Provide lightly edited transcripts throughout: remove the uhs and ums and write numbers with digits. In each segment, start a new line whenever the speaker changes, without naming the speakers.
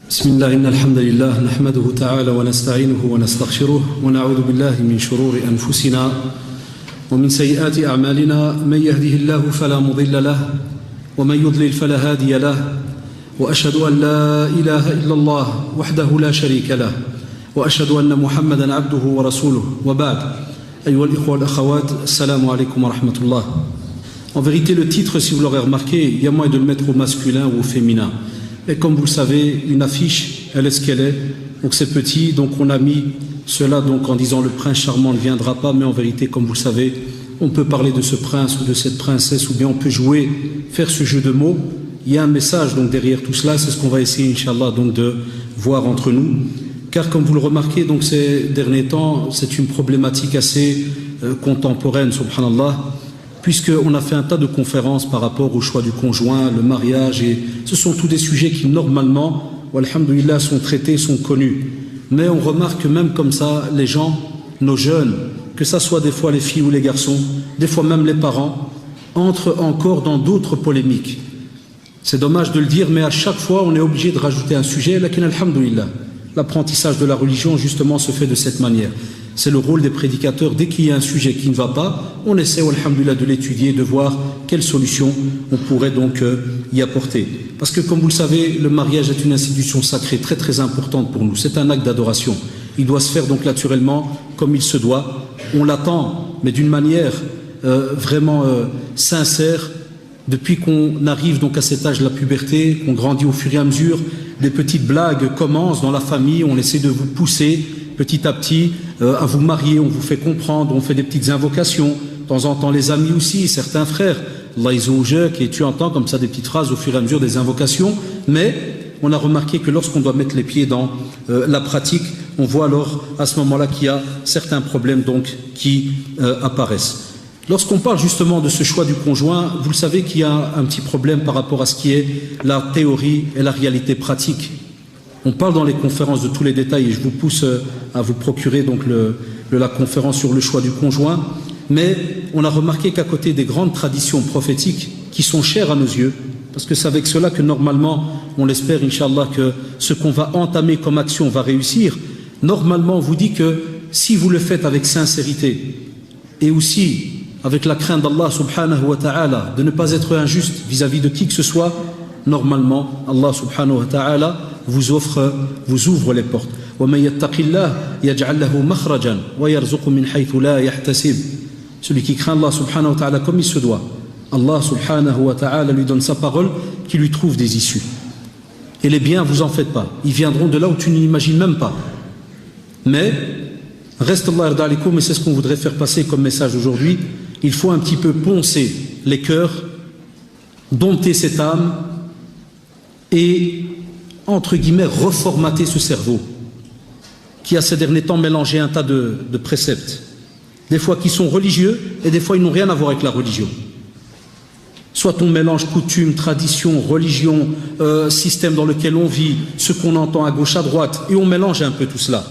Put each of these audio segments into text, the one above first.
بسم الله إن الحمد لله نحمده تعالى ونستعينه ونستغفره ونعوذ بالله من شرور أنفسنا ومن سيئات أعمالنا من يهده الله فلا مضل له ومن يضلل فلا هادي له وأشهد أن لا إله إلا الله وحده لا شريك له وأشهد أن محمدا عبده ورسوله وبعد أيها الإخوة والأخوات السلام عليكم ورحمة الله. En vérité, le titre, si vous l'aurez remarqué, il y a moyen de le mettre au masculin ou au féminin. Et comme vous le savez, une affiche, elle est ce qu'elle est. Donc c'est petit, donc on a mis cela donc en disant le prince charmant ne viendra pas, mais en vérité, comme vous le savez, on peut parler de ce prince ou de cette princesse, ou bien on peut jouer, faire ce jeu de mots. Il y a un message donc derrière tout cela, c'est ce qu'on va essayer, Inch'Allah, donc de voir entre nous. Car comme vous le remarquez, donc ces derniers temps, c'est une problématique assez contemporaine, subhanallah, puisqu'on a fait un tas de conférences par rapport au choix du conjoint, le mariage, et ce sont tous des sujets qui normalement, alhamdoulilah, sont traités, sont connus. Mais on remarque que même comme ça, les gens, nos jeunes, que ça soit des fois les filles ou les garçons, des fois même les parents, entrent encore dans d'autres polémiques. C'est dommage de le dire, mais à chaque fois, on est obligé de rajouter un sujet, lakin alhamdoulilah. L'apprentissage de la religion, justement, se fait de cette manière. C'est le rôle des prédicateurs. Dès qu'il y a un sujet qui ne va pas, on essaie, alhamdoulilah, de l'étudier, de voir quelle solution on pourrait donc y apporter. Parce que, comme vous le savez, le mariage est une institution sacrée très très importante pour nous. C'est un acte d'adoration. Il doit se faire donc naturellement comme il se doit. On l'attend, mais d'une manière vraiment sincère. Depuis qu'on arrive donc à cet âge de la puberté, qu'on grandit au fur et à mesure, des petites blagues commencent dans la famille, on essaie de vous pousser petit à petit à vous marier, on vous fait comprendre, on fait des petites invocations, de temps en temps les amis aussi, certains frères, Allah izoujouk, et tu entends comme ça des petites phrases au fur et à mesure des invocations, mais on a remarqué que lorsqu'on doit mettre les pieds dans la pratique, on voit alors à ce moment-là qu'il y a certains problèmes donc qui apparaissent. Lorsqu'on parle justement de ce choix du conjoint, vous le savez qu'il y a un petit problème par rapport à ce qui est la théorie et la réalité pratique. On parle dans les conférences de tous les détails et je vous pousse à vous procurer donc la conférence sur le choix du conjoint. Mais on a remarqué qu'à côté des grandes traditions prophétiques qui sont chères à nos yeux, parce que c'est avec cela que normalement, on l'espère, Inch'Allah, que ce qu'on va entamer comme action va réussir. Normalement, on vous dit que si vous le faites avec sincérité et aussi avec la crainte d'Allah subhanahu wa ta'ala, de ne pas être injuste vis-à-vis de qui que ce soit, normalement, Allah subhanahu wa ta'ala vous ouvre les portes. Celui qui craint Allah subhanahu wa ta'ala comme il se doit, Allah subhanahu wa ta'ala lui donne sa parole qui lui trouve des issues. Et les biens, vous en faites pas. Ils viendront de là où tu n'imagines même pas. Mais, reste Allah yarda alikoum, et c'est ce qu'on voudrait faire passer comme message aujourd'hui. Il faut un petit peu poncer les cœurs, dompter cette âme et, entre guillemets, reformater ce cerveau qui a ces derniers temps mélangé un tas de préceptes, des fois qui sont religieux et des fois ils n'ont rien à voir avec la religion. Soit on mélange coutumes, traditions, religion, système dans lequel on vit, ce qu'on entend à gauche, à droite, et on mélange un peu tout cela.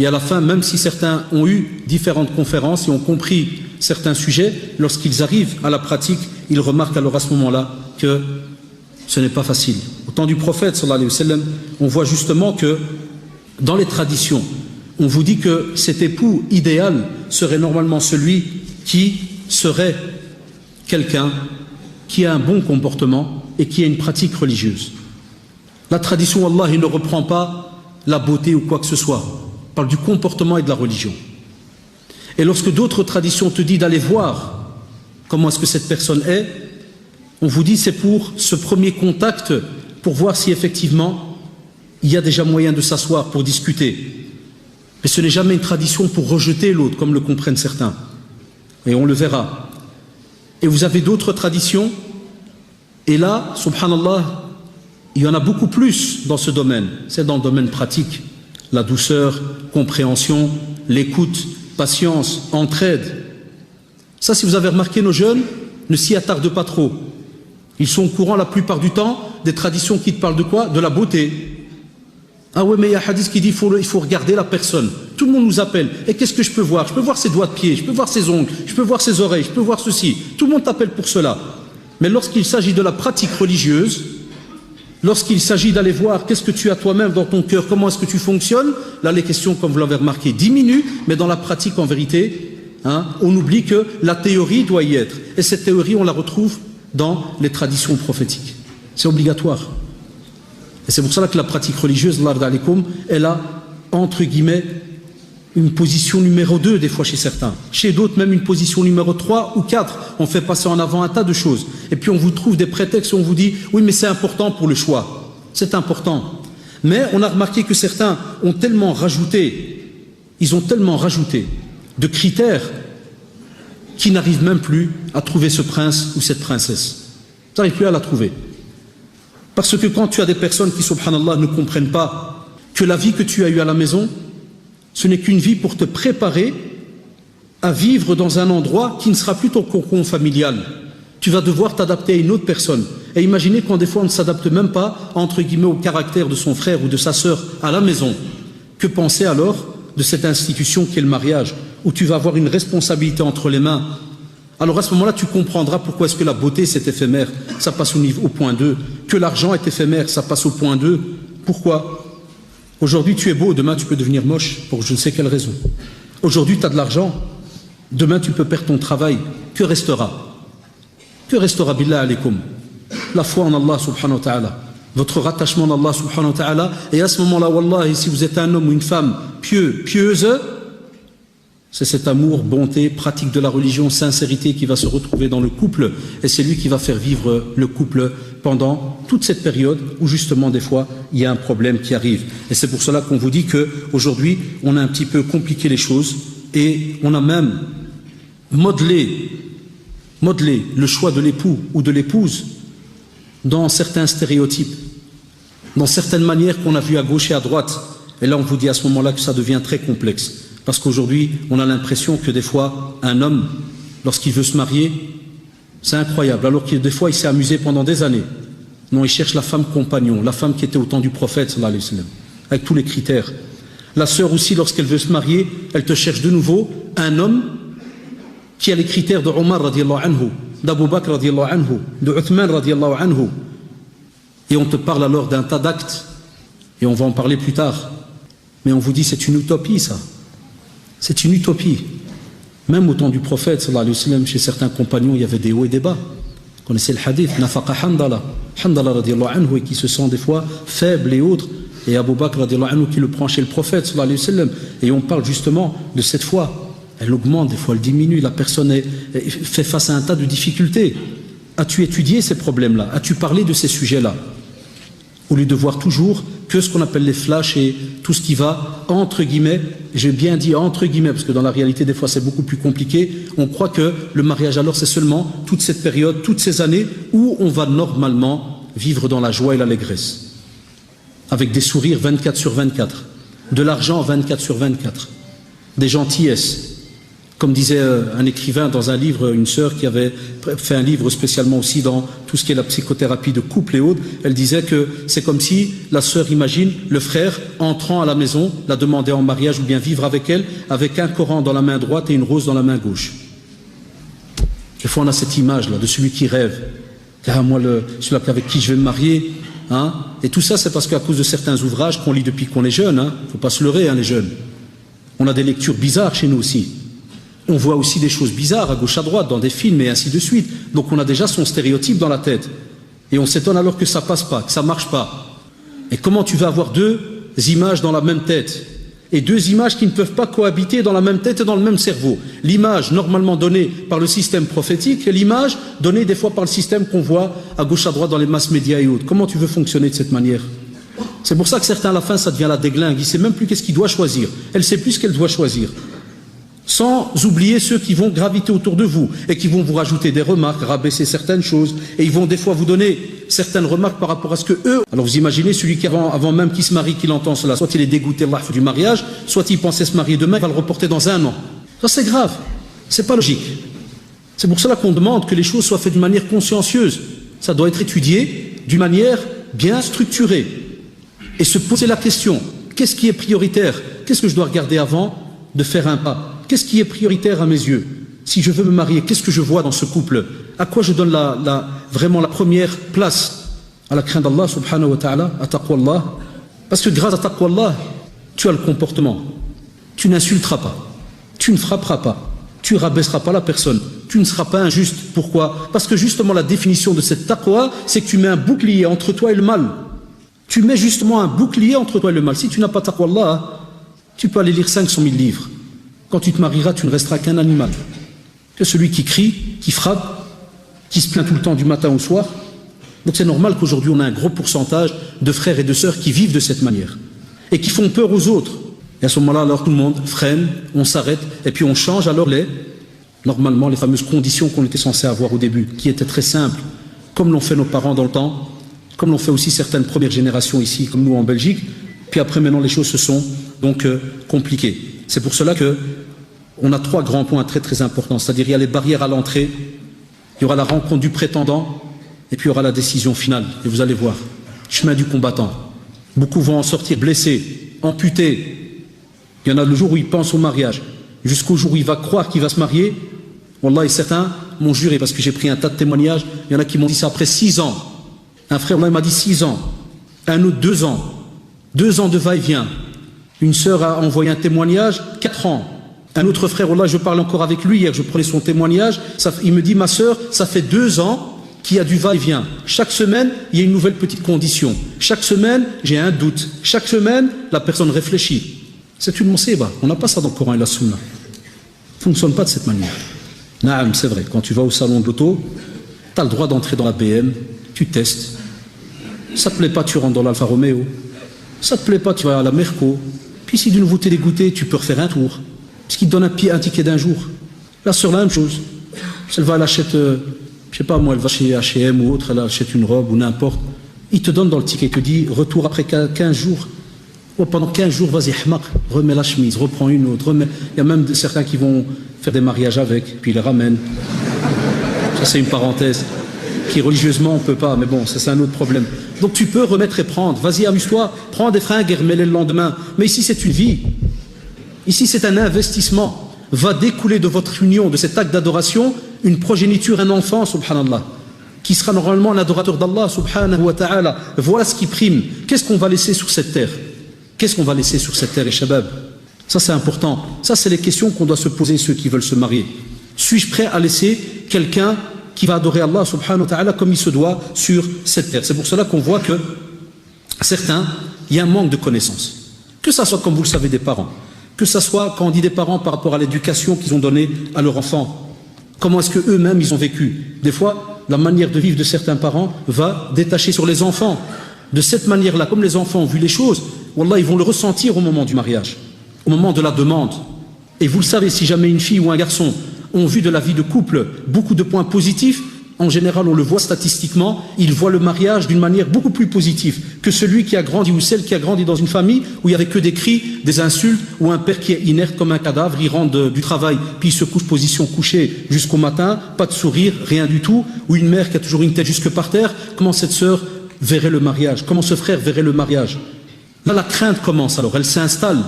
Et à la fin, même si certains ont eu différentes conférences et ont compris certains sujets, lorsqu'ils arrivent à la pratique, ils remarquent alors à ce moment-là que ce n'est pas facile. Au temps du prophète, sallallahu alayhi wa sallam, on voit justement que dans les traditions, on vous dit que cet époux idéal serait normalement celui qui serait quelqu'un qui a un bon comportement et qui a une pratique religieuse. La tradition, Allah, il ne reprend pas la beauté ou quoi que ce soit. On parle du comportement et de la religion. Et lorsque d'autres traditions te disent d'aller voir comment est-ce que cette personne est, on vous dit c'est pour ce premier contact, pour voir si effectivement il y a déjà moyen de s'asseoir pour discuter. Mais ce n'est jamais une tradition pour rejeter l'autre, comme le comprennent certains. Et on le verra. Et vous avez d'autres traditions, et là, subhanallah, il y en a beaucoup plus dans ce domaine. C'est dans le domaine pratique. La douceur, compréhension, l'écoute, patience, entraide. Ça, si vous avez remarqué, nos jeunes ne s'y attardent pas trop. Ils sont au courant la plupart du temps des traditions qui te parlent de quoi? De la beauté. Ah ouais, mais il y a un hadith qui dit il faut regarder la personne. Tout le monde nous appelle. Et qu'est-ce que je peux voir? Je peux voir ses doigts de pied, je peux voir ses ongles, je peux voir ses oreilles, je peux voir ceci. Tout le monde t'appelle pour cela. Mais lorsqu'il s'agit de la pratique religieuse, Lorsqu'il s'agit d'aller voir qu'est-ce que tu as toi-même dans ton cœur, comment est-ce que tu fonctionnes, là les questions, comme vous l'avez remarqué, diminuent, mais dans la pratique, en vérité, on oublie que la théorie doit y être. Et cette théorie, on la retrouve dans les traditions prophétiques. C'est obligatoire. Et c'est pour cela que la pratique religieuse, elle a, entre guillemets, une position numéro 2 des fois chez certains. Chez d'autres, même une position numéro 3 ou 4. On fait passer en avant un tas de choses. Et puis on vous trouve des prétextes où on vous dit « Oui, mais c'est important pour le choix. » C'est important. Mais on a remarqué que certains ont tellement rajouté, de critères qui n'arrivent même plus à trouver ce prince ou cette princesse. Ils n'arrivent plus à la trouver. Parce que quand tu as des personnes qui, subhanallah, ne comprennent pas que la vie que tu as eue à la maison, ce n'est qu'une vie pour te préparer à vivre dans un endroit qui ne sera plus ton cocon familial. Tu vas devoir t'adapter à une autre personne. Et imaginez quand des fois on ne s'adapte même pas, entre guillemets, au caractère de son frère ou de sa sœur à la maison. Que penser alors de cette institution qui est le mariage, où tu vas avoir une responsabilité entre les mains? Alors à ce moment-là, tu comprendras pourquoi est-ce que la beauté c'est éphémère, ça passe au point 2, que l'argent est éphémère, ça passe au point 2. Pourquoi? Aujourd'hui tu es beau, demain tu peux devenir moche, pour je ne sais quelle raison. Aujourd'hui tu as de l'argent, demain tu peux perdre ton travail. Que restera? Que restera billah alaykoum? La foi en Allah subhanahu wa ta'ala, votre rattachement en Allah subhanahu wa ta'ala. Et à ce moment-là, wallah, si vous êtes un homme ou une femme pieuse, c'est cet amour, bonté, pratique de la religion, sincérité qui va se retrouver dans le couple, et c'est lui qui va faire vivre le couple pendant toute cette période où justement des fois il y a un problème qui arrive. Et c'est pour cela qu'on vous dit qu'aujourd'hui on a un petit peu compliqué les choses et on a même modelé le choix de l'époux ou de l'épouse dans certains stéréotypes, dans certaines manières qu'on a vues à gauche et à droite. Et là on vous dit à ce moment-là que ça devient très complexe. Parce qu'aujourd'hui, on a l'impression que des fois, un homme, lorsqu'il veut se marier, c'est incroyable. Alors que des fois, il s'est amusé pendant des années. Non, il cherche la femme compagnon, la femme qui était au temps du prophète, sallallahu alayhi wa sallam, avec tous les critères. La sœur aussi, lorsqu'elle veut se marier, elle te cherche de nouveau un homme qui a les critères de Omar, radiallahu anhu, d'Abu Bakr, radiallahu anhu, de Uthman, radiallahu anhu. Et on te parle alors d'un tas d'actes, et on va en parler plus tard. Mais on vous dit, c'est une utopie, ça. C'est une utopie. Même au temps du prophète, sallallahu alayhi wa sallam, chez certains compagnons, il y avait des hauts et des bas. Vous connaissez le hadith, Nafaqa Handala, radiallahu anhu, et qui se sent des fois faible et autres, et Abu Bakr radiallahu anhu qui le prend chez le prophète, sallallahu alayhi wa sallam. Et on parle justement de cette foi. Elle augmente, des fois elle diminue, la personne fait face à un tas de difficultés. As-tu étudié ces problèmes-là? As-tu parlé de ces sujets-là? Au lieu de voir toujours que ce qu'on appelle les flashs et tout ce qui va, entre guillemets, j'ai bien dit entre guillemets, parce que dans la réalité des fois c'est beaucoup plus compliqué, on croit que le mariage alors c'est seulement toute cette période, toutes ces années où on va normalement vivre dans la joie et l'allégresse, avec des sourires 24 sur 24, de l'argent 24 sur 24, des gentillesses. Comme disait un écrivain dans un livre, une sœur qui avait fait un livre spécialement aussi dans tout ce qui est la psychothérapie de couple et autres, elle disait que c'est comme si la sœur imagine le frère entrant à la maison, la demander en mariage ou bien vivre avec elle, avec un Coran dans la main droite et une rose dans la main gauche. Des fois on a cette image-là de celui qui rêve, car moi celui avec qui je vais me marier, et tout ça c'est parce qu'à cause de certains ouvrages qu'on lit depuis qu'on est jeune, faut pas se leurrer les jeunes. On a des lectures bizarres chez nous aussi. On voit aussi des choses bizarres à gauche à droite dans des films et ainsi de suite. Donc on a déjà son stéréotype dans la tête. Et on s'étonne alors que ça passe pas, que ça marche pas. Et comment tu vas avoir deux images dans la même tête? Et deux images qui ne peuvent pas cohabiter dans la même tête et dans le même cerveau. L'image normalement donnée par le système prophétique et l'image donnée des fois par le système qu'on voit à gauche à droite dans les masses médias et autres. Comment tu veux fonctionner de cette manière? C'est pour ça que certains à la fin ça devient la déglingue. Il ne sait même plus qu'est-ce qu'il doit choisir. Elle ne sait plus ce qu'elle doit choisir. Sans oublier ceux qui vont graviter autour de vous et qui vont vous rajouter des remarques, rabaisser certaines choses, et ils vont des fois vous donner certaines remarques par rapport à ce que eux... Alors vous imaginez celui qui avant même qu'il se marie, qu'il entend cela, soit il est dégoûté du mariage, soit il pensait se marier demain, il va le reporter dans un an. Ça c'est grave, c'est pas logique. C'est pour cela qu'on demande que les choses soient faites d'une manière consciencieuse. Ça doit être étudié d'une manière bien structurée. Et se poser la question, qu'est-ce qui est prioritaire? Qu'est-ce que je dois regarder avant de faire un pas? Qu'est-ce qui est prioritaire à mes yeux? Si je veux me marier, qu'est-ce que je vois dans ce couple? À quoi je donne vraiment la première place? à la crainte d'Allah subhanahu wa ta'ala, à taqwa Allah. Parce que grâce à taqwa Allah, tu as le comportement. Tu n'insulteras pas, tu ne frapperas pas, tu ne rabaisseras pas la personne, tu ne seras pas injuste. Pourquoi? Parce que justement la définition de cette taqwa, c'est que tu mets un bouclier entre toi et le mal. Tu mets justement un bouclier entre toi et le mal. Si tu n'as pas taqwa Allah, tu peux aller lire 500 000 livres. Quand tu te marieras, tu ne resteras qu'un animal. C'est celui qui crie, qui frappe, qui se plaint tout le temps du matin au soir. Donc c'est normal qu'aujourd'hui on a un gros pourcentage de frères et de sœurs qui vivent de cette manière et qui font peur aux autres. Et à ce moment-là, alors tout le monde freine, on s'arrête et puis on change alors normalement les fameuses conditions qu'on était censé avoir au début, qui étaient très simples, comme l'ont fait nos parents dans le temps, comme l'ont fait aussi certaines premières générations ici, comme nous en Belgique. Puis après maintenant les choses se sont donc compliquées. C'est pour cela que on a 3 grands points très très importants, c'est-à-dire il y a les barrières à l'entrée, il y aura la rencontre du prétendant, et puis il y aura la décision finale. Et vous allez voir, chemin du combattant. Beaucoup vont en sortir blessés, amputés. Il y en a le jour où il pense au mariage, jusqu'au jour où il va croire qu'il va se marier. Wallah, et certains m'ont juré, parce que j'ai pris un tas de témoignages, il y en a qui m'ont dit ça après 6 ans. Un frère m'a dit 6 ans, un autre 2 ans. 2 ans de va-et-vient. Une sœur a envoyé un témoignage, 4 ans. Un autre frère, wallah, je parle encore avec lui hier, je prenais son témoignage, il me dit, ma sœur, ça fait 2 ans qu'il y a du va-et-vient. Chaque semaine, il y a une nouvelle petite condition. Chaque semaine, j'ai un doute. Chaque semaine, la personne réfléchit. C'est une musiba. On n'a pas ça dans le Coran et la Sunna. Ça ne fonctionne pas de cette manière. Naam, c'est vrai, quand tu vas au salon de l'auto, tu as le droit d'entrer dans la BM, tu testes. Ça ne te plaît pas, tu rentres dans l'Alfa Romeo. Ça ne te plaît pas, tu vas à la Merco. Puis si d'une nouveau t'es dégoûté, tu peux refaire un tour. Parce qu'il te donne un ticket d'un jour. Là, sur la même chose. Elle va, elle achète, je sais pas moi, elle va chez H&M ou autre, elle achète une robe ou n'importe. Il te donne dans le ticket, il te dit retour après 15 jours. Oh, pendant 15 jours, vas-y, hmaq, remets la chemise, reprends une autre. Il y a même certains qui vont faire des mariages avec, puis ils les ramènent. Ça, c'est une parenthèse. Qui religieusement, on ne peut pas, mais bon, ça, c'est un autre problème. Donc tu peux remettre et prendre. Vas-y, amuse-toi, prends des fringues et remets-les le lendemain. Mais ici, c'est une vie. Ici, c'est un investissement. Va découler de votre union, de cet acte d'adoration, une progéniture, un enfant, subhanallah, qui sera normalement un adorateur d'Allah, subhanahu wa ta'ala. Voilà ce qui prime. Qu'est-ce qu'on va laisser sur cette terre? Qu'est-ce qu'on va laisser sur cette terre, et shabab? Ça, c'est important. Ça, c'est les questions qu'on doit se poser, ceux qui veulent se marier. Suis-je prêt à laisser quelqu'un qui va adorer Allah, subhanahu wa ta'ala, comme il se doit sur cette terre? C'est pour cela qu'on voit que certains, il y a un manque de connaissances. Que ça soit, comme vous le savez, des parents. Que ça soit, quand on dit des parents, par rapport à l'éducation qu'ils ont donnée à leurs enfants. Comment est-ce qu'eux-mêmes, ils ont vécu? Des fois, la manière de vivre de certains parents va détacher sur les enfants. De cette manière-là, comme les enfants ont vu les choses, wallah, ils vont le ressentir au moment du mariage, au moment de la demande. Et vous le savez, si jamais une fille ou un garçon ont vu de la vie de couple beaucoup de points positifs, en général, on le voit statistiquement, ils voient le mariage d'une manière beaucoup plus positive que celui qui a grandi ou celle qui a grandi dans une famille où il n'y avait que des cris, des insultes, ou un père qui est inerte comme un cadavre, il rentre du travail, puis il se couche position couchée jusqu'au matin, pas de sourire, rien du tout, ou une mère qui a toujours une tête jusque par terre. Comment cette sœur verrait le mariage? Comment ce frère verrait le mariage? Là, la crainte commence alors, elle s'installe.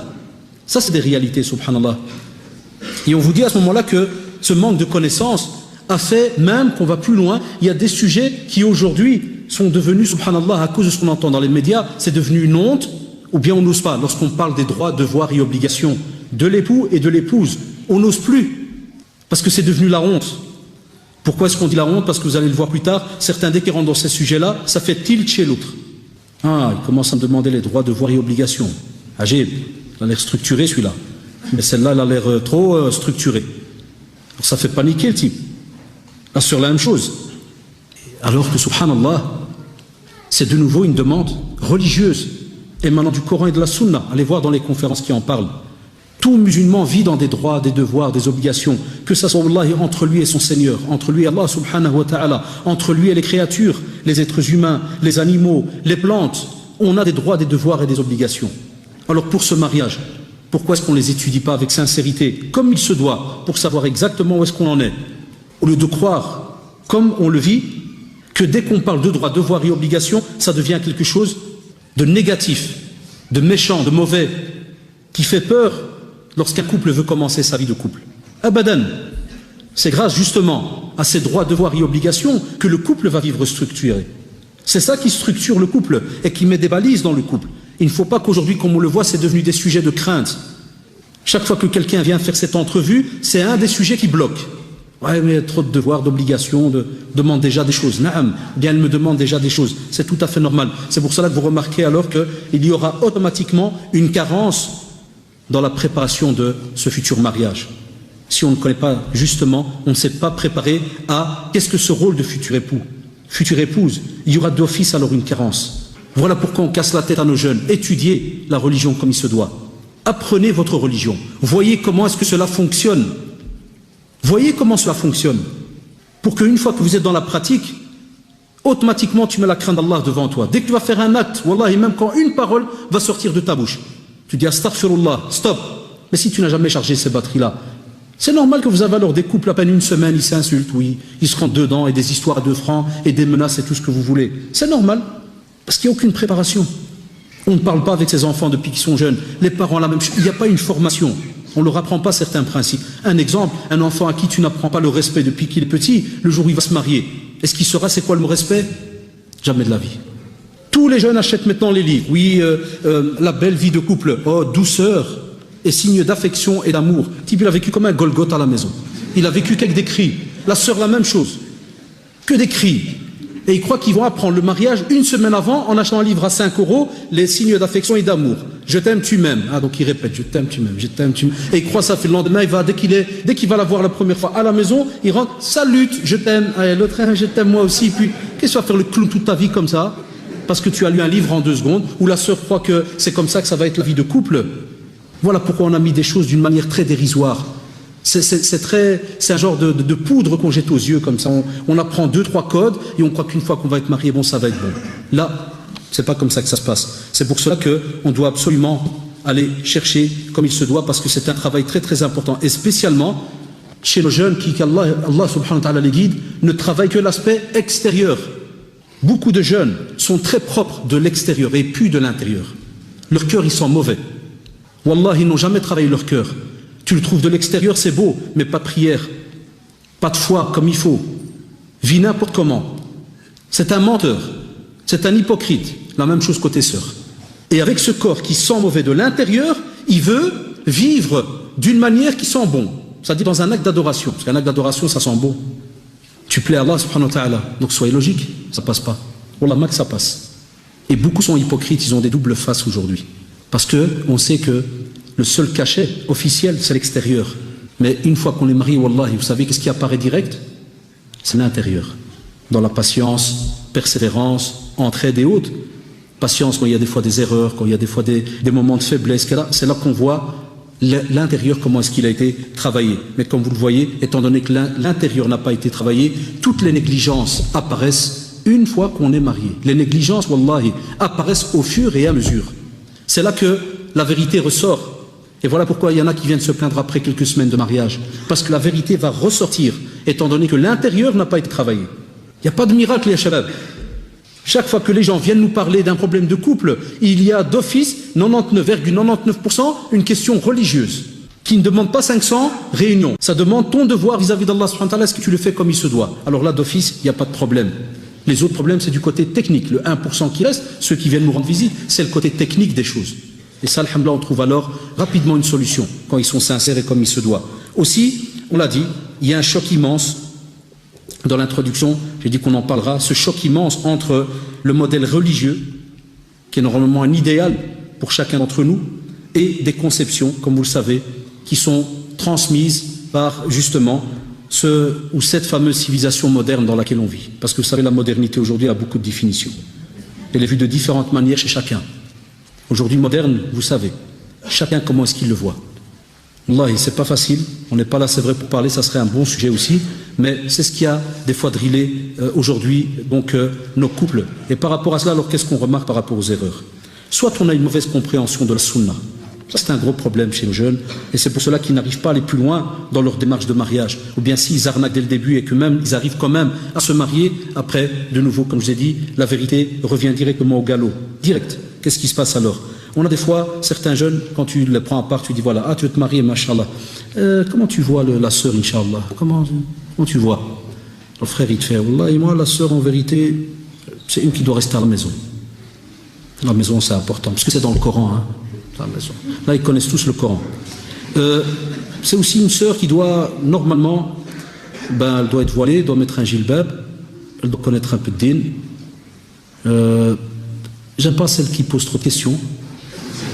Ça, c'est des réalités, subhanallah. Et on vous dit à ce moment-là que ce manque de connaissances a fait même qu'on va plus loin. Il y a des sujets qui aujourd'hui sont devenus, subhanallah, à cause de ce qu'on entend dans les médias, c'est devenu une honte, ou bien on n'ose pas. Lorsqu'on parle des droits, devoirs et obligations de l'époux et de l'épouse, on n'ose plus, parce que c'est devenu la honte. Pourquoi est-ce qu'on dit la honte? Parce que vous allez le voir plus tard, certains dès qu'ils rentrent dans ces sujets-là, ça fait tilt chez l'autre. Ah, il commence à me demander les droits, devoirs et obligations. Agib, il a l'air structuré celui-là. Mais celle-là, elle a l'air trop structurée. Alors ça fait paniquer le type. Là, sur la même chose. Alors que, subhanallah, c'est de nouveau une demande religieuse, émanant du Coran et de la Sunna. Allez voir dans les conférences qui en parlent. Tout musulman vit dans des droits, des devoirs, des obligations, que ça soit Allah entre lui et son Seigneur, entre lui et Allah subhanahu wa ta'ala, entre lui et les créatures, les êtres humains, les animaux, les plantes. On a des droits, des devoirs et des obligations. Alors pour ce mariage, pourquoi est-ce qu'on ne les étudie pas avec sincérité, comme il se doit, pour savoir exactement où est-ce qu'on en est? Au lieu de croire, comme on le vit, que dès qu'on parle de droits, devoirs et obligations, ça devient quelque chose de négatif, de méchant, de mauvais, qui fait peur lorsqu'un couple veut commencer sa vie de couple. Abadan, c'est grâce justement à ces droits, devoirs et obligations que le couple va vivre structuré. C'est ça qui structure le couple et qui met des balises dans le couple. Il ne faut pas qu'aujourd'hui, comme on le voit, c'est devenu des sujets de crainte. Chaque fois que quelqu'un vient faire cette entrevue, c'est un des sujets qui bloque. Ouais, mais il y a trop de devoirs, d'obligations, demande déjà des choses. Naam, bien elle me demande déjà des choses. C'est tout à fait normal. C'est pour cela que vous remarquez alors qu'il y aura automatiquement une carence dans la préparation de ce futur mariage. Si on ne connaît pas justement, on ne s'est pas préparé à qu'est-ce que ce rôle de futur époux, future épouse, il y aura d'office alors une carence. Voilà pourquoi on casse la tête à nos jeunes. Étudiez la religion comme il se doit. Apprenez votre religion. Voyez comment est-ce que cela fonctionne. Voyez comment cela fonctionne. Pour qu'une fois que vous êtes dans la pratique, automatiquement tu mets la crainte d'Allah devant toi. Dès que tu vas faire un acte, wallahi, même quand une parole va sortir de ta bouche, tu dis astaghfirullah, stop. Mais si tu n'as jamais chargé ces batteries-là, c'est normal que vous avez alors des couples à peine une semaine, ils s'insultent, oui, ils se rentrent dedans et des histoires à 2 francs et des menaces et tout ce que vous voulez. C'est normal, parce qu'il n'y a aucune préparation. On ne parle pas avec ses enfants depuis qu'ils sont jeunes. Les parents, la même chose. Il n'y a pas une formation. On ne leur apprend pas certains principes. Un exemple, un enfant à qui tu n'apprends pas le respect depuis qu'il est petit, le jour où il va se marier, est-ce qu'il saura c'est quoi le respect? Jamais de la vie. Tous les jeunes achètent maintenant les livres. Oui, la belle vie de couple. Oh, douceur et signe d'affection et d'amour. Le type, il a vécu comme un Golgoth à la maison. Il a vécu qu'avec des cris. La sœur, la même chose. Que des cris. Et ils croient qu'ils vont apprendre le mariage une semaine avant en achetant un livre à 5 €, les signes d'affection et d'amour. Je t'aime, tu m'aimes. Ah, donc il répète, je t'aime, tu m'aimes, je t'aime, tu m'aimes. Et il croit ça fait le lendemain, il va, dès qu'il va la voir la première fois à la maison, il rentre, salut, je t'aime. Ah, l'autre, je t'aime moi aussi. Puis, qu'est-ce que tu vas faire le clown toute ta vie comme ça? Parce que tu as lu un livre en 2 secondes, où la sœur croit que c'est comme ça que ça va être la vie de couple. Voilà pourquoi on a mis des choses d'une manière très dérisoire. C'est un genre de poudre qu'on jette aux yeux comme ça. On apprend 2-3 codes et on croit qu'une fois qu'on va être marié, bon, ça va être bon. Là, c'est pas comme ça que ça se passe. C'est pour cela qu'on doit absolument aller chercher comme il se doit, parce que c'est un travail très très important. Et spécialement chez nos jeunes Allah subhanahu wa ta'ala les guide, ne travaillent que l'aspect extérieur. Beaucoup de jeunes sont très propres de l'extérieur et puent de l'intérieur. Leur cœur, ils sont mauvais. Wallah, ils n'ont jamais travaillé leur cœur. Tu le trouves de l'extérieur, c'est beau, mais pas de prière, pas de foi comme il faut, vit n'importe comment. C'est un menteur, c'est un hypocrite. La même chose côté sœur. Et avec ce corps qui sent mauvais de l'intérieur, il veut vivre d'une manière qui sent bon. C'est-à-dire dans un acte d'adoration. Parce qu'un acte d'adoration, ça sent bon. Tu plais à Allah subhanahu wa ta'ala. Donc soyez logique, ça passe pas. Wallah, que ça passe. Et beaucoup sont hypocrites, ils ont des doubles faces aujourd'hui. Parce qu'on sait que le seul cachet officiel, c'est l'extérieur. Mais une fois qu'on est marié, wallahi, vous savez qu'est-ce qui apparaît direct? C'est l'intérieur. Dans la patience, persévérance, entraide et autres. Patience quand il y a des fois des erreurs, quand il y a des fois des moments de faiblesse, c'est là qu'on voit l'intérieur, comment est-ce qu'il a été travaillé. Mais comme vous le voyez, étant donné que l'intérieur n'a pas été travaillé, toutes les négligences apparaissent une fois qu'on est marié. Les négligences, wallahi, apparaissent au fur et à mesure. C'est là que la vérité ressort. Et voilà pourquoi il y en a qui viennent se plaindre après quelques semaines de mariage. Parce que la vérité va ressortir, étant donné que l'intérieur n'a pas été travaillé. Il n'y a pas de miracle, les shabab. Chaque fois que les gens viennent nous parler d'un problème de couple, il y a d'office 99,99% une question religieuse, qui ne demande pas 500 réunions. Ça demande ton devoir vis-à-vis d'Allah subhanahu wa ta'ala, est-ce que tu le fais comme il se doit? Alors là, d'office, il n'y a pas de problème. Les autres problèmes, c'est du côté technique. Le 1% qui reste, ceux qui viennent nous rendre visite, c'est le côté technique des choses. Et ça, alhamdoulilah, on trouve alors rapidement une solution, quand ils sont sincères et comme il se doit. Aussi, on l'a dit, il y a un choc immense. Dans l'introduction, j'ai dit qu'on en parlera, ce choc immense entre le modèle religieux, qui est normalement un idéal pour chacun d'entre nous, et des conceptions, comme vous le savez, qui sont transmises par justement ce ou cette fameuse civilisation moderne dans laquelle on vit. Parce que vous savez, la modernité aujourd'hui a beaucoup de définitions. Elle est vue de différentes manières chez chacun. Aujourd'hui, moderne, vous savez, chacun comment est-ce qu'il le voit. Wallahi, c'est pas facile, on n'est pas là, c'est vrai, pour parler, ça serait un bon sujet aussi, mais c'est ce qu'il y a des fois drillé aujourd'hui, donc nos couples. Et par rapport à cela, alors qu'est-ce qu'on remarque par rapport aux erreurs? Soit on a une mauvaise compréhension de la sunna, ça c'est un gros problème chez nos jeunes, et c'est pour cela qu'ils n'arrivent pas à aller plus loin dans leur démarche de mariage, ou bien s'ils arnaquent dès le début et que même ils arrivent quand même à se marier, après, de nouveau, comme je vous ai dit, la vérité revient directement au galop, direct. Qu'est-ce qui se passe alors? On a des fois, certains jeunes, quand tu les prends à part, tu dis voilà, ah tu veux te marier, mashallah. Comment tu vois la sœur, inshallah? Comment tu vois? Le frère, il te fait, wallah, et moi, la sœur, en vérité, c'est une qui doit rester à la maison. La maison, c'est important, parce que c'est dans le Coran, hein, la maison. Là, ils connaissent tous le Coran. C'est aussi une sœur qui doit, normalement, elle doit être voilée, doit mettre un jilbab, elle doit connaître un peu de din. J'aime pas celle qui pose trop de questions.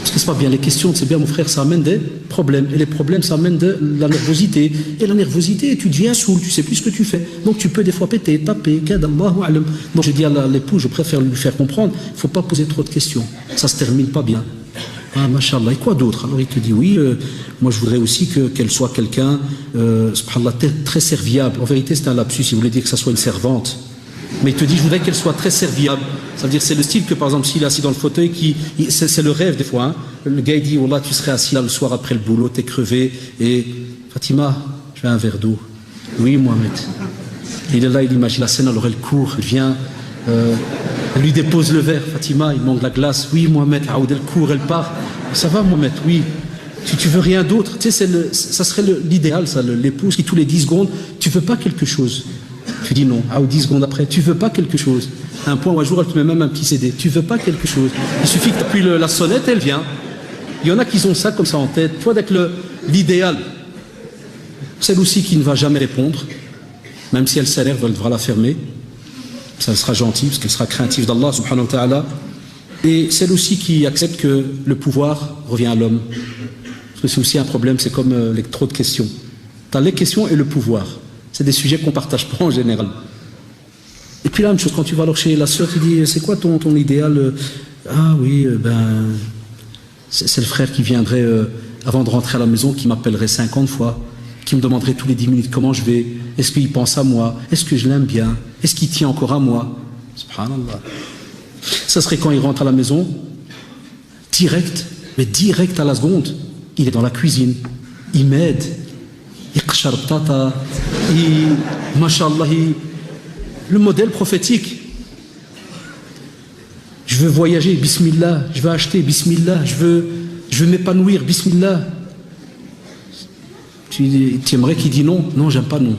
Parce que c'est pas bien, les questions, c'est bien mon frère, ça amène des problèmes. Et les problèmes, ça amène de la nervosité. Et la nervosité, tu deviens saoul, tu sais plus ce que tu fais. Donc tu peux des fois péter, taper, kadallahu alam. Donc je dis à l'époux, je préfère lui faire comprendre, il ne faut pas poser trop de questions. Ça se termine pas bien. Ah, mashallah, et quoi d'autre? Alors il te dit, oui, moi je voudrais aussi qu'elle soit quelqu'un, subhanallah, très serviable. En vérité, c'est un lapsus, il voulait dire que ça soit une servante. Mais il te dit, je voudrais qu'elle soit très serviable. Ça veut dire, c'est le style que, par exemple, s'il est assis dans le fauteuil, c'est le rêve des fois. Hein. Le gars, il dit, Wallah, tu serais assis là le soir après le boulot, t'es crevé, et Fatima, je veux un verre d'eau. Oui, Mohamed. Il est là, il imagine la scène, alors elle court, elle vient, elle lui dépose le verre. Fatima, il manque la glace. Oui, Mohamed, Aoud, elle court, elle part. Ça va, Mohamed, oui. Si tu veux rien d'autre, tu sais, ça serait l'idéal, ça, l'épouse qui, tous les 10 secondes, tu veux pas quelque chose. Tu dis non, ou 10 secondes après, tu veux pas quelque chose. À un point où un jour elle te met même un petit CD, tu veux pas quelque chose. Il suffit que tu appuies la sonnette, elle vient. Il y en a qui ont ça comme ça en tête. Toi, d'être l'idéal. Celle aussi qui ne va jamais répondre, même si elle s'énerve, elle devra la fermer. Ça sera gentil, parce qu'elle sera craintive d'Allah subhanahu wa ta'ala. Et celle aussi qui accepte que le pouvoir revient à l'homme. Parce que c'est aussi un problème, c'est comme trop de questions. Tu as les questions et le pouvoir. C'est des sujets qu'on ne partage pas en général. Et puis là, une chose, quand tu vas alors chez la sœur, tu dis, c'est quoi ton idéal? Ah oui, c'est le frère qui viendrait, avant de rentrer à la maison, qui m'appellerait 50 fois, qui me demanderait tous les 10 minutes comment je vais, est-ce qu'il pense à moi, est-ce que je l'aime bien, est-ce qu'il tient encore à moi? Subhanallah. Ça serait quand il rentre à la maison, direct, mais direct à la seconde, il est dans la cuisine, il m'aide. Le modèle prophétique. Je veux voyager, bismillah. Je veux acheter, bismillah. Je veux m'épanouir, bismillah. Tu aimerais qu'il dit non? Non, j'aime pas non.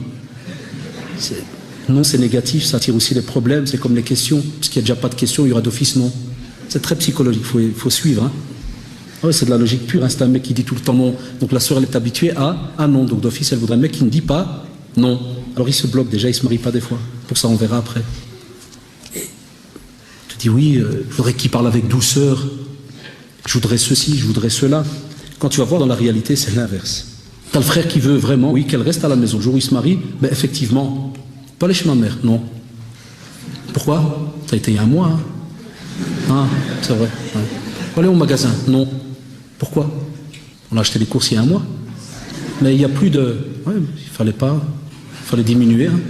Non, c'est négatif, ça attire aussi les problèmes, c'est comme les questions. Parce qu'il n'y a déjà pas de questions, il y aura d'office non. C'est très psychologique, il faut suivre. Hein. Ouais, c'est de la logique pure, hein. C'est un mec qui dit tout le temps non. Donc la sœur, elle est habituée à non. Donc d'office, elle voudrait un mec qui ne dit pas non. Alors il se bloque déjà, il ne se marie pas des fois. Pour ça, on verra après. Et tu dis oui, je voudrais qu'il parle avec douceur. Je voudrais ceci, je voudrais cela. Quand tu vas voir dans la réalité, c'est l'inverse. Tu as le frère qui veut vraiment, oui, qu'elle reste à la maison. Le jour où il se marie, ben effectivement, pas aller chez ma mère, non. Pourquoi? Ça a été il y a un mois. Hein. Ah, c'est vrai. Ouais. Aller au magasin, non. Pourquoi? On a acheté les courses il y a un mois. Mais il n'y a plus de... Ouais, il fallait diminuer. Hein.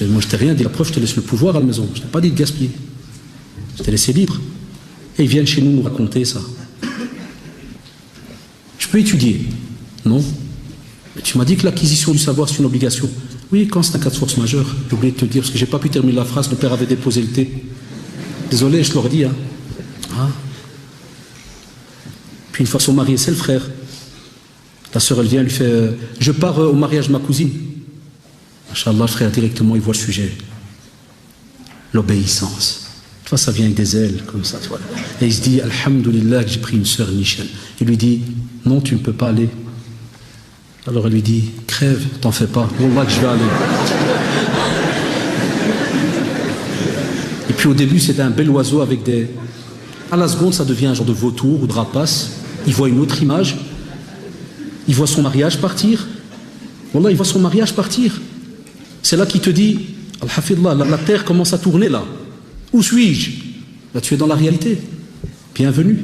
Moi, je t'ai rien dit. La preuve, je te laisse le pouvoir à la maison. Je t'ai pas dit de gaspiller. Je t'ai laissé libre. Et ils viennent chez nous raconter ça. Je peux étudier. Non. Mais tu m'as dit que l'acquisition du savoir, c'est une obligation. Oui, quand c'est un cas de force majeure. J'ai oublié de te dire, parce que j'ai pas pu terminer la phrase, le père avait déposé le thé. Désolé, je l'aurais dit. Hein. Ah. Puis une fois son mari, c'est le frère. La sœur, elle vient, elle lui fait je pars au mariage de ma cousine. Inch'Allah, le frère, directement, il voit le sujet. L'obéissance. Tu vois, ça vient avec des ailes, comme ça. Tu vois. Et il se dit alhamdoulilah que j'ai pris une sœur nichelle. Il lui dit non, tu ne peux pas aller. Alors elle lui dit crève, t'en fais pas. Wallah que je vais aller. Et puis au début, c'était un bel oiseau avec des. À la seconde, ça devient un genre de vautour ou de rapace. Il voit une autre image. Il voit son mariage partir. Wallah, il voit son mariage partir. C'est là qu'il te dit, Al-Hafidullah, la terre commence à tourner là. Où suis-je? Là, tu es dans la réalité. Bienvenue.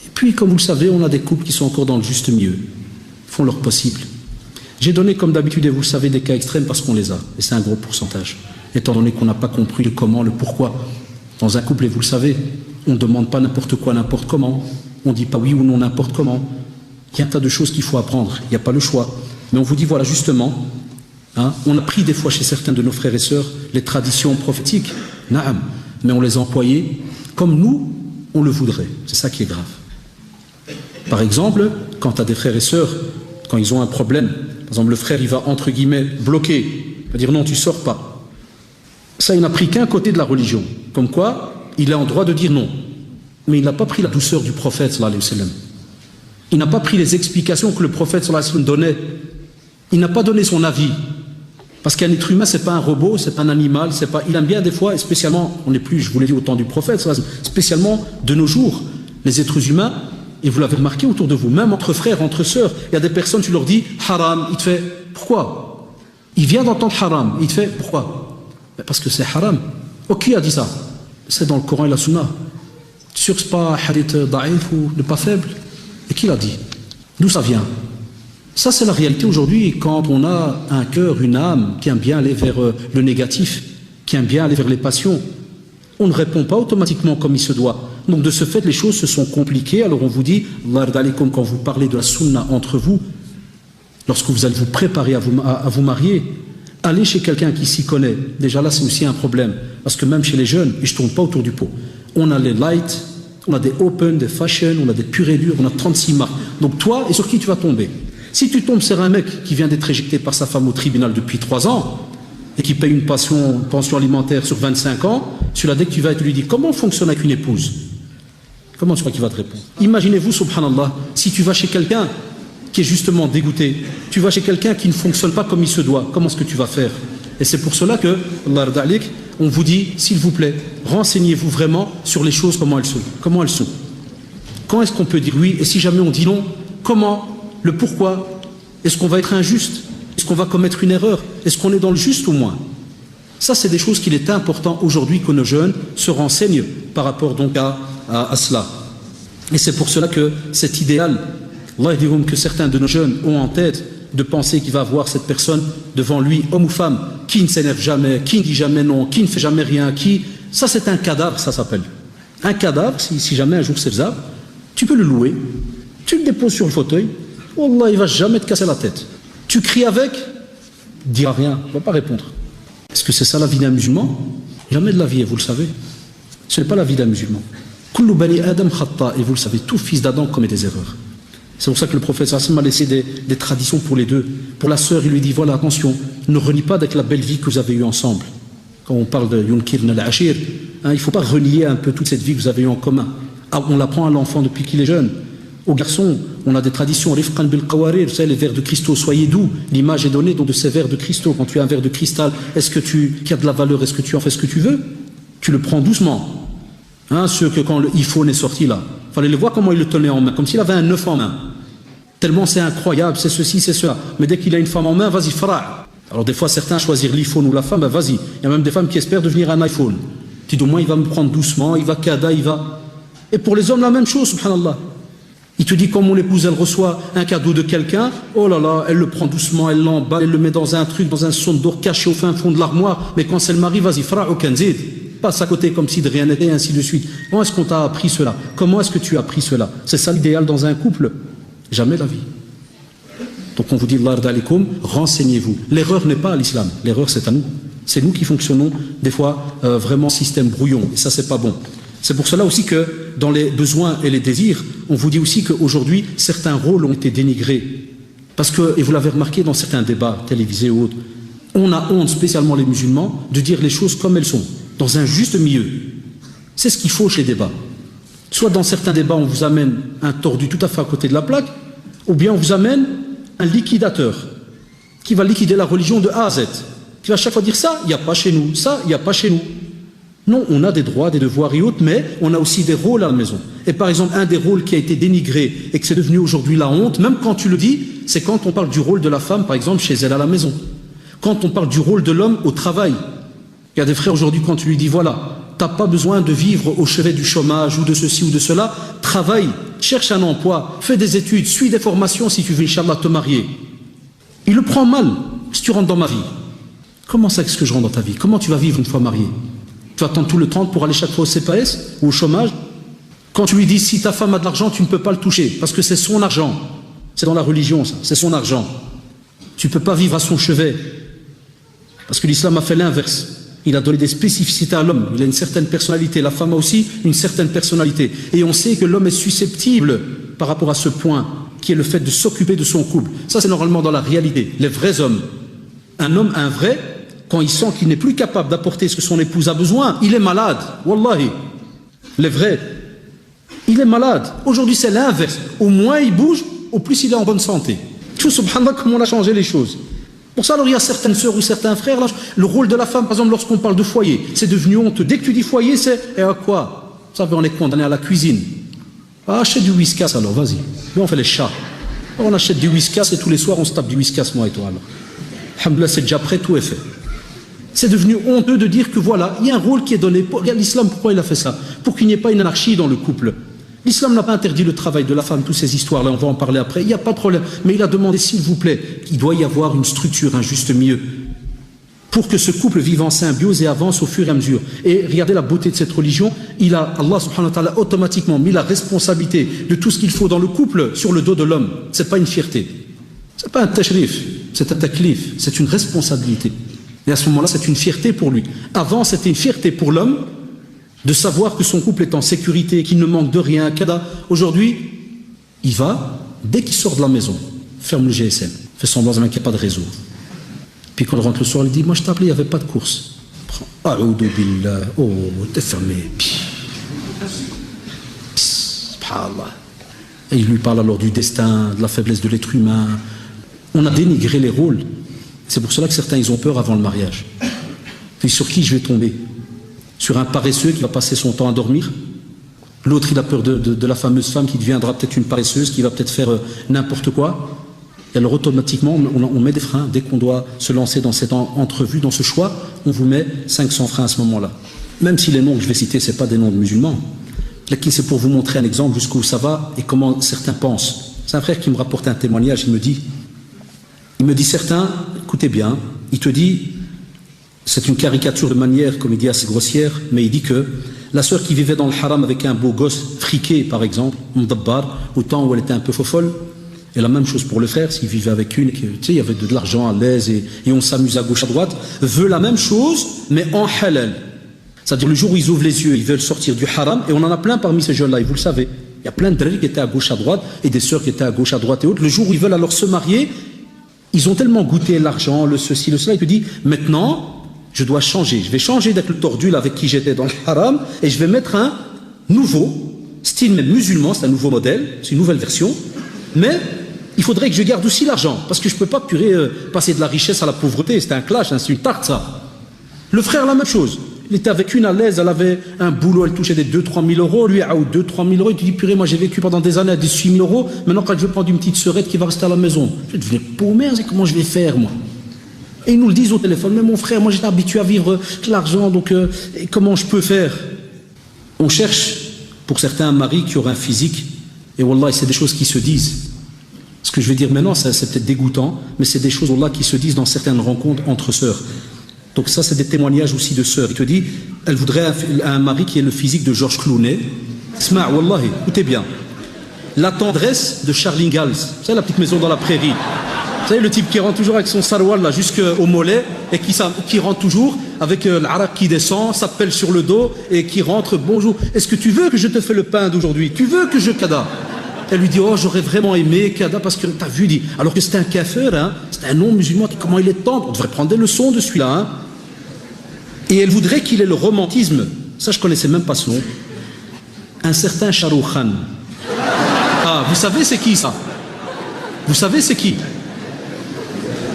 Et puis, comme vous le savez, on a des couples qui sont encore dans le juste milieu. Ils font leur possible. J'ai donné, comme d'habitude, et vous le savez, des cas extrêmes parce qu'on les a. Et c'est un gros pourcentage. Étant donné qu'on n'a pas compris le comment, le pourquoi. Dans un couple, et vous le savez, on ne demande pas n'importe quoi, n'importe comment. On ne dit pas oui ou non, n'importe comment. Il y a un tas de choses qu'il faut apprendre. Il n'y a pas le choix. Mais on vous dit, voilà, justement, hein, on a pris des fois chez certains de nos frères et sœurs les traditions prophétiques. Naam. Mais on les a employées comme nous, on le voudrait. C'est ça qui est grave. Par exemple, quand tu as des frères et sœurs, quand ils ont un problème, par exemple, le frère, il va, entre guillemets, bloquer. Il va dire, non, tu ne sors pas. Ça, il n'a pris qu'un côté de la religion. Comme quoi, il est en droit de dire non. Mais il n'a pas pris la douceur du prophète, sallallahu alayhi wa sallam. Il n'a pas pris les explications que le prophète, sallallahu alayhi wa sallam, donnait. Il n'a pas donné son avis. Parce qu'un être humain, c'est pas un robot, c'est pas un animal, c'est pas. Il aime bien des fois, et spécialement, on n'est plus, je vous l'ai dit, au temps du prophète, sallallahu alayhi wa sallam, spécialement de nos jours, les êtres humains, et vous l'avez remarqué autour de vous, même entre frères, entre sœurs, il y a des personnes, tu leur dis haram, il te fait pourquoi? Il vient d'entendre haram, il te fait pourquoi? Parce que c'est haram. Oh, qui a dit ça? C'est dans le Coran et la Sunna. Sûr que ce n'est pas hadith daïf ou ne pas faible? Et qui l'a dit? D'où ça vient? Ça, c'est la réalité aujourd'hui quand on a un cœur, une âme qui aime bien aller vers le négatif, qui aime bien aller vers les passions. On ne répond pas automatiquement comme il se doit. Donc de ce fait, les choses se sont compliquées. Alors on vous dit, quand vous parlez de la sunna entre vous, lorsque vous allez vous préparer à vous marier, allez chez quelqu'un qui s'y connaît. Déjà là, c'est aussi un problème. Parce que même chez les jeunes, et je ne tourne pas autour du pot, on a les light, on a des open, des fashion, on a des purs et durs, on a 36 marques. Donc toi, et sur qui tu vas tomber? Si tu tombes sur un mec qui vient d'être éjecté par sa femme au tribunal depuis 3 ans, et qui paye une pension alimentaire sur 25 ans, sur la dès que tu vas et tu lui dis comment fonctionne avec une épouse, comment tu crois qu'il va te répondre? Imaginez-vous, subhanallah, si tu vas chez quelqu'un qui est justement dégoûté, tu vas chez quelqu'un qui ne fonctionne pas comme il se doit, comment est-ce que tu vas faire? Et c'est pour cela que, on vous dit, s'il vous plaît, renseignez-vous vraiment sur les choses, comment elles sont. Comment elles sont. Quand est-ce qu'on peut dire oui? Et si jamais on dit non, comment? Le pourquoi? Est-ce qu'on va être injuste? Est-ce qu'on va commettre une erreur? Est-ce qu'on est dans le juste au moins? Ça, c'est des choses qu'il est important aujourd'hui que nos jeunes se renseignent par rapport donc à cela. Et c'est pour cela que cet idéal, Allah dit que certains de nos jeunes ont en tête de penser qu'il va avoir cette personne devant lui, homme ou femme, qui ne s'énerve jamais, qui ne dit jamais non, qui ne fait jamais rien, Ça, c'est un cadavre, ça s'appelle. Un cadavre, si jamais un jour c'est faisable, tu peux le louer, tu le déposes sur le fauteuil, Wallah, il ne va jamais te casser la tête. Tu cries avec, il ne dira rien, il ne va pas répondre. Est-ce que c'est ça la vie d'un musulman? Jamais de la vie, et vous le savez. Ce n'est pas la vie d'un musulman. Kullu bani Adam khatta, et vous le savez, tout fils d'Adam commet des erreurs. C'est pour ça que le prophète sallallahu alayhi wa sallam a laissé des traditions pour les deux. Pour la sœur, il lui dit, voilà, attention, ne renie pas avec la belle vie que vous avez eue ensemble. Quand on parle de yunkirna al-ashir, il ne faut pas renier un peu toute cette vie que vous avez eue en commun. On l'apprend à l'enfant depuis qu'il est jeune. Aux garçons, on a des traditions, rifqan bil qawarir, vous savez, les verres de cristaux, soyez doux. L'image est donnée donc de ces verres de cristaux. Quand tu as un verre de cristal, est-ce que qui a de la valeur, est-ce que tu en fais ce que tu veux? Tu le prends doucement. Ceux que quand le iPhone est sorti là, il fallait le voir comment il le tenait en main, comme s'il avait un œuf en main. Tellement c'est incroyable, c'est ceci, c'est cela. Mais dès qu'il a une femme en main, vas-y, fara'. Alors des fois, certains choisir l'iPhone ou la femme, ben vas-y. Il y a même des femmes qui espèrent devenir un iPhone. Tu dis au moins, il va me prendre doucement, il va kada, il va... Et pour les hommes, la même chose, subhanallah. Il te dit, quand mon épouse, elle reçoit un cadeau de quelqu'un, oh là là, elle le prend doucement, elle l'emballe, elle le met dans un truc, dans un sonde d'or caché au fin fond de l'armoire, mais quand c'est le mari, vas-y, fara' au kanzid. Passe à côté comme si de rien n'était, et ainsi de suite. Comment est-ce qu'on t'a appris cela? Comment est-ce que tu as appris cela? C'est ça l'idéal dans un couple? Jamais la vie. Donc on vous dit, Allah d'alikum, renseignez-vous. L'erreur n'est pas à l'islam, l'erreur c'est à nous. C'est nous qui fonctionnons des fois vraiment système brouillon, et ça c'est pas bon. C'est pour cela aussi que dans les besoins et les désirs, on vous dit aussi qu'aujourd'hui, certains rôles ont été dénigrés. Parce que, et vous l'avez remarqué dans certains débats télévisés ou autres, on a honte, spécialement les musulmans, de dire les choses comme elles sont, dans un juste milieu. C'est ce qu'il faut chez les débats. Soit dans certains débats, on vous amène un tordu tout à fait à côté de la plaque, ou bien on vous amène un liquidateur qui va liquider la religion de A à Z, qui va à chaque fois dire ça, il n'y a pas chez nous, ça, il n'y a pas chez nous. Non, on a des droits, des devoirs et autres, mais on a aussi des rôles à la maison. Et par exemple, un des rôles qui a été dénigré et que c'est devenu aujourd'hui la honte, même quand tu le dis, c'est quand on parle du rôle de la femme, par exemple, chez elle à la maison. Quand on parle du rôle de l'homme au travail. Il y a des frères aujourd'hui, quand tu lui dis, voilà, tu n'as pas besoin de vivre au chevet du chômage ou de ceci ou de cela, travaille, cherche un emploi, fais des études, suis des formations si tu veux, Inch'Allah, te marier. Il le prend mal si tu rentres dans ma vie. Comment ça, qu'est-ce que je rentre dans ta vie? Comment tu vas vivre une fois marié? Tu vas attendre tout le temps pour aller chaque fois au CPS ou au chômage? Quand tu lui dis, si ta femme a de l'argent, tu ne peux pas le toucher, parce que c'est son argent. C'est dans la religion, ça, c'est son argent. Tu ne peux pas vivre à son chevet. Parce que l'islam a fait l'inverse. Il a donné des spécificités à l'homme. Il a une certaine personnalité. La femme a aussi une certaine personnalité. Et on sait que l'homme est susceptible par rapport à ce point, qui est le fait de s'occuper de son couple. Ça, c'est normalement dans la réalité. Les vrais hommes. Un homme, un vrai, quand il sent qu'il n'est plus capable d'apporter ce que son épouse a besoin, il est malade. Wallahi. Les vrais. Il est malade. Aujourd'hui, c'est l'inverse. Au moins il bouge, au plus il est en bonne santé. Tu vois, subhanallah, comment on a changé les choses. Pour ça, alors il y a certaines sœurs ou certains frères, là, le rôle de la femme, par exemple, lorsqu'on parle de foyer, c'est devenu honteux. Dès que tu dis foyer, c'est et à quoi? Vous savez, on est condamné à la cuisine. Ah, achète du whiskas alors, vas-y. Nous, on fait les chats. On achète du whiskas et tous les soirs, on se tape du whiskas, moi et toi. Alors. Alhamdoulilah, c'est déjà prêt, tout est fait. C'est devenu honteux de dire que voilà, il y a un rôle qui est donné. Regarde l'islam, pourquoi il a fait ça? Pour qu'il n'y ait pas une anarchie dans le couple. L'islam n'a pas interdit le travail de la femme, toutes ces histoires-là, on va en parler après, il n'y a pas de problème. Mais il a demandé, s'il vous plaît, qu'il doit y avoir une structure, un juste milieu, pour que ce couple vive en symbiose et avance au fur et à mesure. Et regardez la beauté de cette religion, Allah subhanahu wa ta'ala automatiquement mis la responsabilité de tout ce qu'il faut dans le couple sur le dos de l'homme. Ce n'est pas une fierté, ce n'est pas un tashrif, c'est un taklif, c'est une responsabilité. Et à ce moment-là, c'est une fierté pour lui. Avant, c'était une fierté pour l'homme de savoir que son couple est en sécurité, qu'il ne manque de rien. Aujourd'hui, il va, dès qu'il sort de la maison, ferme le GSM, fait semblant qu'il n'y a pas de réseau. Puis quand il rentre le soir, il dit, moi je t'ai appelé, il n'y avait pas de course. A'oudou billah, oh, t'es fermé. Subhanallah. Et il lui parle alors du destin, de la faiblesse de l'être humain. On a dénigré les rôles. C'est pour cela que certains, ils ont peur avant le mariage. Puis sur qui je vais tomber? Sur un paresseux qui va passer son temps à dormir. L'autre, il a peur de la fameuse femme qui deviendra peut-être une paresseuse, qui va peut-être faire n'importe quoi. Et alors automatiquement, on met des freins. Dès qu'on doit se lancer dans cette entrevue, dans ce choix, on vous met 500 freins à ce moment-là. Même si les noms que je vais citer, ce n'est pas des noms de musulmans. Là, c'est pour vous montrer un exemple jusqu'où ça va et comment certains pensent. C'est un frère qui me rapporte un témoignage, il me dit certains, écoutez bien, il te dit, c'est une caricature de manière, comme il dit, assez grossière, mais il dit que la sœur qui vivait dans le haram avec un beau gosse friqué, par exemple, mdabbar, au temps où elle était un peu fofolle, et la même chose pour le frère, s'il vivait avec une, tu sais, il y avait de l'argent à l'aise et on s'amuse à gauche à droite, veut la même chose, mais en halal. C'est-à-dire le jour où ils ouvrent les yeux, ils veulent sortir du haram, et on en a plein parmi ces jeunes-là, et vous le savez. Il y a plein de drôles qui étaient à gauche à droite, et des sœurs qui étaient à gauche à droite et autres. Le jour où ils veulent alors se marier, ils ont tellement goûté l'argent, le ceci, le cela, il te dit, maintenant, je dois changer. Je vais changer d'être le tordu avec qui j'étais dans le haram, et je vais mettre un nouveau, style même musulman, c'est un nouveau modèle, c'est une nouvelle version, mais il faudrait que je garde aussi l'argent, parce que je ne peux pas passer de la richesse à la pauvreté, c'est un clash, hein, c'est une tarte ça. Le frère, la même chose. Il était avec une à l'aise, elle avait un boulot, elle touchait des 2-3 000 euros, lui, 2-3 000 euros, il te dit, purée, moi j'ai vécu pendant des années à 18 000 euros, maintenant quand je vais prendre une petite sœurette qui va rester à la maison, je vais devenir paumé, comment je vais faire, moi? Et ils nous le disent au téléphone, mais mon frère, moi j'étais habitué à vivre l'argent, donc comment je peux faire? On cherche, pour certains, un mari qui aura un physique, et wallah, c'est des choses qui se disent. Ce que je vais dire maintenant, c'est peut-être dégoûtant, mais c'est des choses wallah, qui se disent dans certaines rencontres entre sœurs. Donc ça, c'est des témoignages aussi de sœurs. Il te dit, elle voudrait un mari qui ait le physique de Georges Clooney. Sma' wallahi, écoutez bien. La tendresse de Charles Ingalls. Vous savez, la petite maison dans la prairie. Vous savez, le type qui rentre toujours avec son saroual là jusqu'au mollet et qui rentre toujours avec l'arak qui descend, ça pèle sur le dos et qui rentre, bonjour, est-ce que tu veux que je te fais le pain d'aujourd'hui? Tu veux que je kada? Elle lui dit, oh, j'aurais vraiment aimé kada parce que t'as vu, dit, alors que c'était un kafir, hein, c'était un non-musulman, comment il est tendre, on devrait prendre des leçons de celui-là, hein. Et elle voudrait qu'il ait le romantisme, ça je connaissais même pas son nom, un certain Shah Rukh Khan. Ah, vous savez c'est qui ça? Vous savez c'est qui?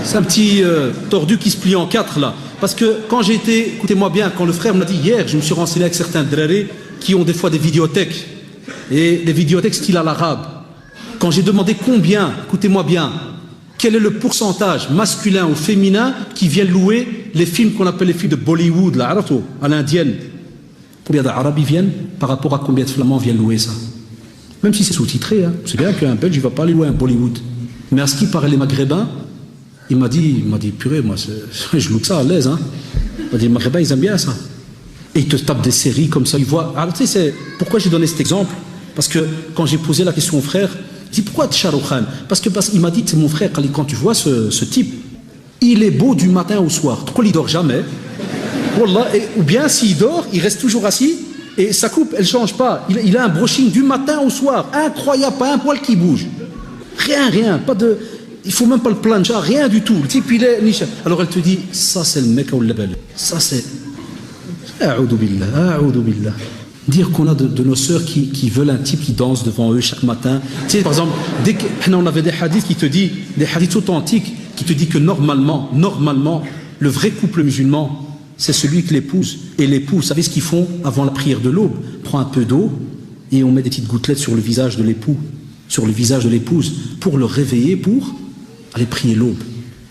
C'est un petit tordu qui se plie en quatre là. Parce que quand j'ai été, écoutez-moi bien, quand le frère me l'a dit hier, je me suis renseigné avec certains drarés qui ont des fois des vidéothèques. Et des vidéothèques style à l'arabe. Quand j'ai demandé combien, écoutez-moi bien, quel est le pourcentage masculin ou féminin qui viennent louer les films qu'on appelle les films de Bollywood, là, à l'indienne. Combien d'arabes y viennent par rapport à combien de flamands viennent louer ça? Même si c'est sous-titré, hein. C'est bien qu'un Belge ne va pas aller louer un Bollywood. Mais à ce qui paraît les Maghrébins, il m'a dit, purée, moi, je loue ça à l'aise, hein. Il m'a dit, les Maghrébins, ils aiment bien ça. Et ils te tapent des séries comme ça, ils voient. Alors, tu sais, pourquoi j'ai donné cet exemple? Parce que quand j'ai posé la question au frère, il dit, pourquoi Shah Rukh Khan? Parce qu'il m'a dit, c'est mon frère, quand tu vois ce type, il est beau du matin au soir. Pourquoi il dort jamais? Wallah, ou bien s'il dort, il reste toujours assis, et sa coupe, elle ne change pas. Il a un brushing du matin au soir. Incroyable, pas un poil qui bouge. Rien, pas de... Il ne faut même pas le plancher, rien du tout. Le type, il est niche. Alors elle te dit, ça c'est le mec ou le bel. Ça c'est. A'oudou billah, a'oudou billah. Dire qu'on a de nos sœurs qui veulent un type qui danse devant eux chaque matin. Tu sais, par exemple, dès qu'on avait des hadiths qui te disent, des hadiths authentiques, qui te disent que normalement, le vrai couple musulman, c'est celui que l'épouse et l'époux, vous savez ce qu'ils font avant la prière de l'aube? On prend un peu d'eau et on met des petites gouttelettes sur le visage de l'époux, sur le visage de l'épouse, pour le réveiller, pour aller prier l'aube.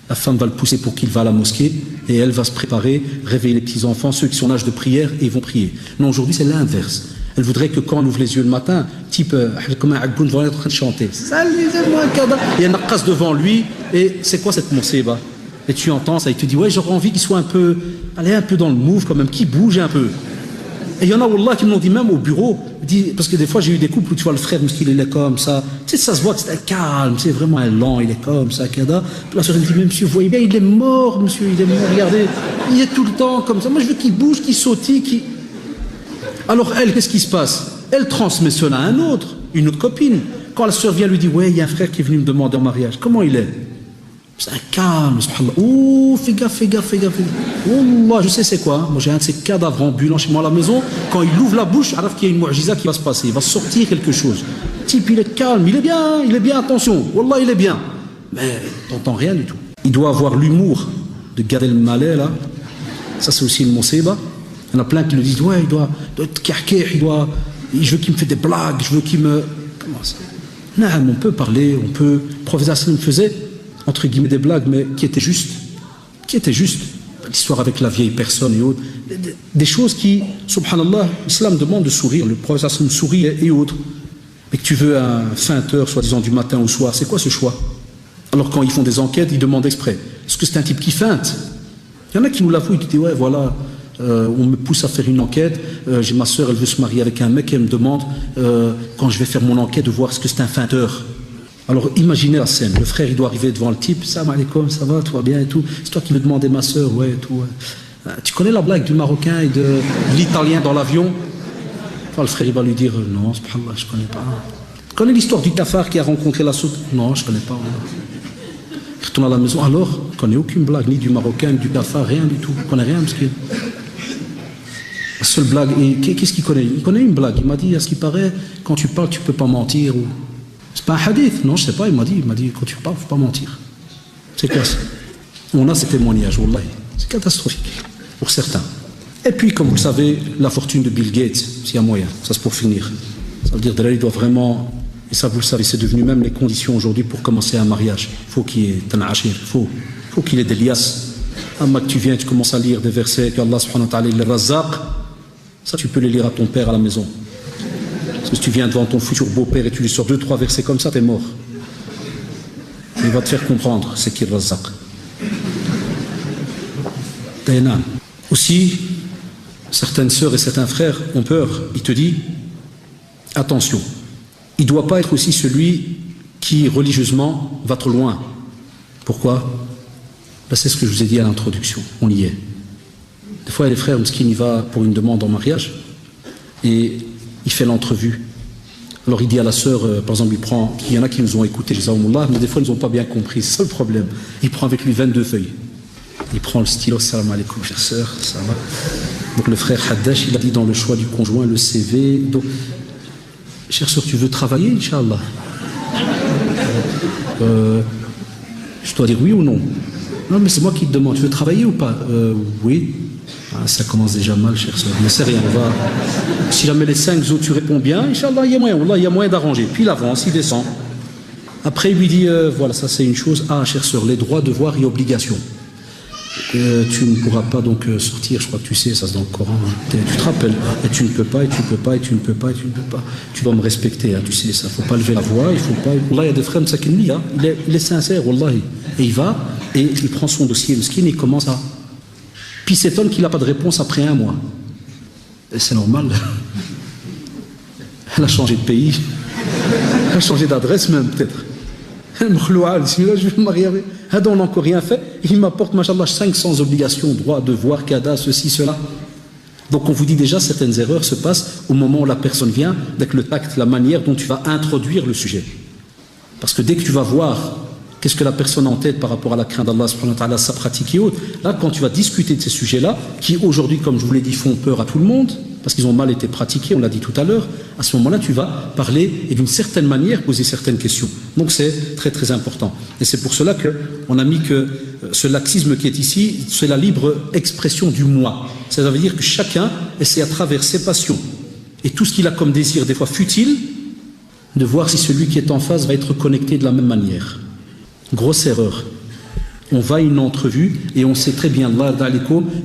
La femme va le pousser pour qu'il va à la mosquée et elle va se préparer, réveiller les petits-enfants, ceux qui sont en âge de prière, et ils vont prier. Non, aujourd'hui, c'est l'inverse. Elle voudrait que quand on ouvre les yeux le matin, type comme un agboun devant elle en train de chanter. Et un naqqas devant lui, et c'est quoi cette monseba? Et tu entends ça, il te dit, ouais, j'aurais envie qu'il soit un peu dans le move quand même, qu'il bouge un peu. Et il y en a, wallah, qui me l'ont dit même au bureau, parce que des fois j'ai eu des couples où tu vois le frère, il est comme ça, tu sais, ça se voit que c'est calme, c'est vraiment un lent, il est comme ça, kada. Puis la soeur elle me dit, mais monsieur, vous voyez bien, il est mort, monsieur, il est mort, regardez, il est tout le temps comme ça. Moi je veux qu'il bouge, qu'il sautille, qu'il. Alors elle, qu'est-ce qui se passe? Elle transmet cela à un autre, une autre copine. Quand la soeur vient lui dire, ouais, il y a un frère qui est venu me demander en mariage, comment il est? C'est un calme, subhanallah. Oh, fais gaffe. Oh, moi, je sais c'est quoi. Moi, j'ai un de ces cadavres ambulants chez moi à la maison. Quand il ouvre la bouche, alors qu'il y a une mu'jiza qui va se passer. Il va sortir quelque chose. Le type, il est calme, il est bien, attention. Wallah, il est bien. Mais t'entends rien du tout. Il doit avoir l'humour de Gad Elmaleh, là. Ça, c'est aussi une monseba. Il y en a plein qui le disent, ouais, il doit être karkeh, je veux qu'il me fait des blagues, je veux qu'il me. Comment ça? Non, on peut parler, on peut. Le professeur Sallam faisait, entre guillemets, des blagues, mais qui étaient justes. L'histoire avec la vieille personne et autres. Des choses qui, subhanallah, l'islam demande de sourire. Le prophète Sallam sourit et autres. Mais que tu veux un feinteur, soi-disant du matin au soir, c'est quoi ce choix? Alors quand ils font des enquêtes, ils demandent exprès. Est-ce que c'est un type qui feinte? Il y en a qui nous l'avouent, qui disent, ouais, voilà, on me pousse à faire une enquête, j'ai ma soeur, elle veut se marier avec un mec, et elle me demande, quand je vais faire mon enquête, de voir ce que c'est un feinteur. Alors imaginez la scène, le frère il doit arriver devant le type, salam alaikum, ça va, tout va bien et tout, c'est toi qui me demandais ma soeur, ouais et tout. Ouais. Tu connais la blague du Marocain et de l'Italien dans l'avion? Enfin, le frère il va lui dire, non, subhanallah, je connais pas. Tu connais l'histoire du cafard qui a rencontré la soupe? Non, je connais pas. Il retourne à la maison, alors, je connais aucune blague, ni du Marocain, ni du cafard, rien du tout, je connais rien, parce que... La seule blague, et qu'est-ce qu'il connaît? Il connaît une blague, il m'a dit, à ce qui paraît, quand tu parles, tu peux pas mentir, ou... C'est pas un hadith, non, je sais pas, il m'a dit, quand tu parles, faut pas mentir. C'est quoi ça? On a ces témoignages, wallahi. C'est catastrophique, pour certains. Et puis, comme vous le savez, la fortune de Bill Gates, s'il y a moyen, ça c'est pour finir. Ça veut dire que là, il doit vraiment, et ça vous le savez, c'est devenu même les conditions aujourd'hui pour commencer un mariage. Il faut qu'il y ait un ashir, il faut qu'il y ait des liasses. Amma que tu viens, tu commences à lire des versets que Allah subhanahu wa ta'ala il est razzaq, ça tu peux les lire à ton père à la maison. Parce que si tu viens devant ton futur beau-père et tu lui sors 2-3 versets comme ça, t'es mort. Il va te faire comprendre c'est qui est razzaq. Aussi, certaines sœurs et certains frères ont peur. Il te dit, attention, il ne doit pas être aussi celui qui religieusement va trop loin. Pourquoi? Ben, c'est ce que je vous ai dit à l'introduction, on y est. Des fois, il y a des frères, Mskin, il va pour une demande en mariage et il fait l'entrevue. Alors il dit à la sœur, par exemple, il y en a qui nous ont écoutés, mais des fois ils n'ont pas bien compris, c'est ça le problème. Il prend avec lui 22 feuilles. Il prend le stylo, salam alaikum, chère sœur, ça va. Donc le frère Haddash, il a dit dans le choix du conjoint, le CV. Donc, chère sœur, tu veux travailler, Inch'Allah? Je dois dire oui ou non? Non, mais c'est moi qui te demande, tu veux travailler ou pas? Oui. Ah, ça commence déjà mal, chère sœur. Mais c'est rien, on va. Si jamais les 5 autres tu réponds bien, Inch'Allah, il y a moyen, Wallah, il y a moyen d'arranger. Puis il avance, il descend. Après, il lui dit voilà, ça c'est une chose. Ah, chère sœur, les droits, devoirs et obligations. Tu ne pourras pas donc sortir, je crois que tu sais, ça c'est dans le Coran. Hein. Tu te rappelles, et tu ne peux pas, et tu ne peux pas, et tu ne peux pas, et tu ne peux pas. Tu dois me respecter, hein, tu sais ça. Il ne faut pas lever la voix, il faut pas. Wallah, il y a des frères, hein, il est sincère, Wallah. Et il va, et il prend son dossier, le skin, et il commence à. Puis il s'étonne qu'il n'a pas de réponse après 1 mois. Et c'est normal. Elle a changé de pays. Elle a changé d'adresse même, peut-être. Elle me dit, là, je vais me marier avec. On n'a encore rien fait. Il m'apporte, machallah, 500 obligations, droits, devoirs, cadas, ceci, cela. Donc on vous dit déjà, certaines erreurs se passent au moment où la personne vient, avec le tact, la manière dont tu vas introduire le sujet. Parce que dès que tu vas voir Qu'est-ce que la personne a en tête par rapport à la crainte d'Allah, subhanahu wa ta'ala, sa pratique et autres. Là, quand tu vas discuter de ces sujets-là, qui aujourd'hui, comme je vous l'ai dit, font peur à tout le monde, parce qu'ils ont mal été pratiqués, on l'a dit tout à l'heure, à ce moment-là, tu vas parler et d'une certaine manière poser certaines questions. Donc c'est très très important. Et c'est pour cela qu'on a mis que ce laxisme qui est ici, c'est la libre expression du moi. Ça veut dire que chacun essaie à travers ses passions et tout ce qu'il a comme désir, des fois futile, de voir si celui qui est en face va être connecté de la même manière. Grosse erreur. On va à une entrevue et on sait très bien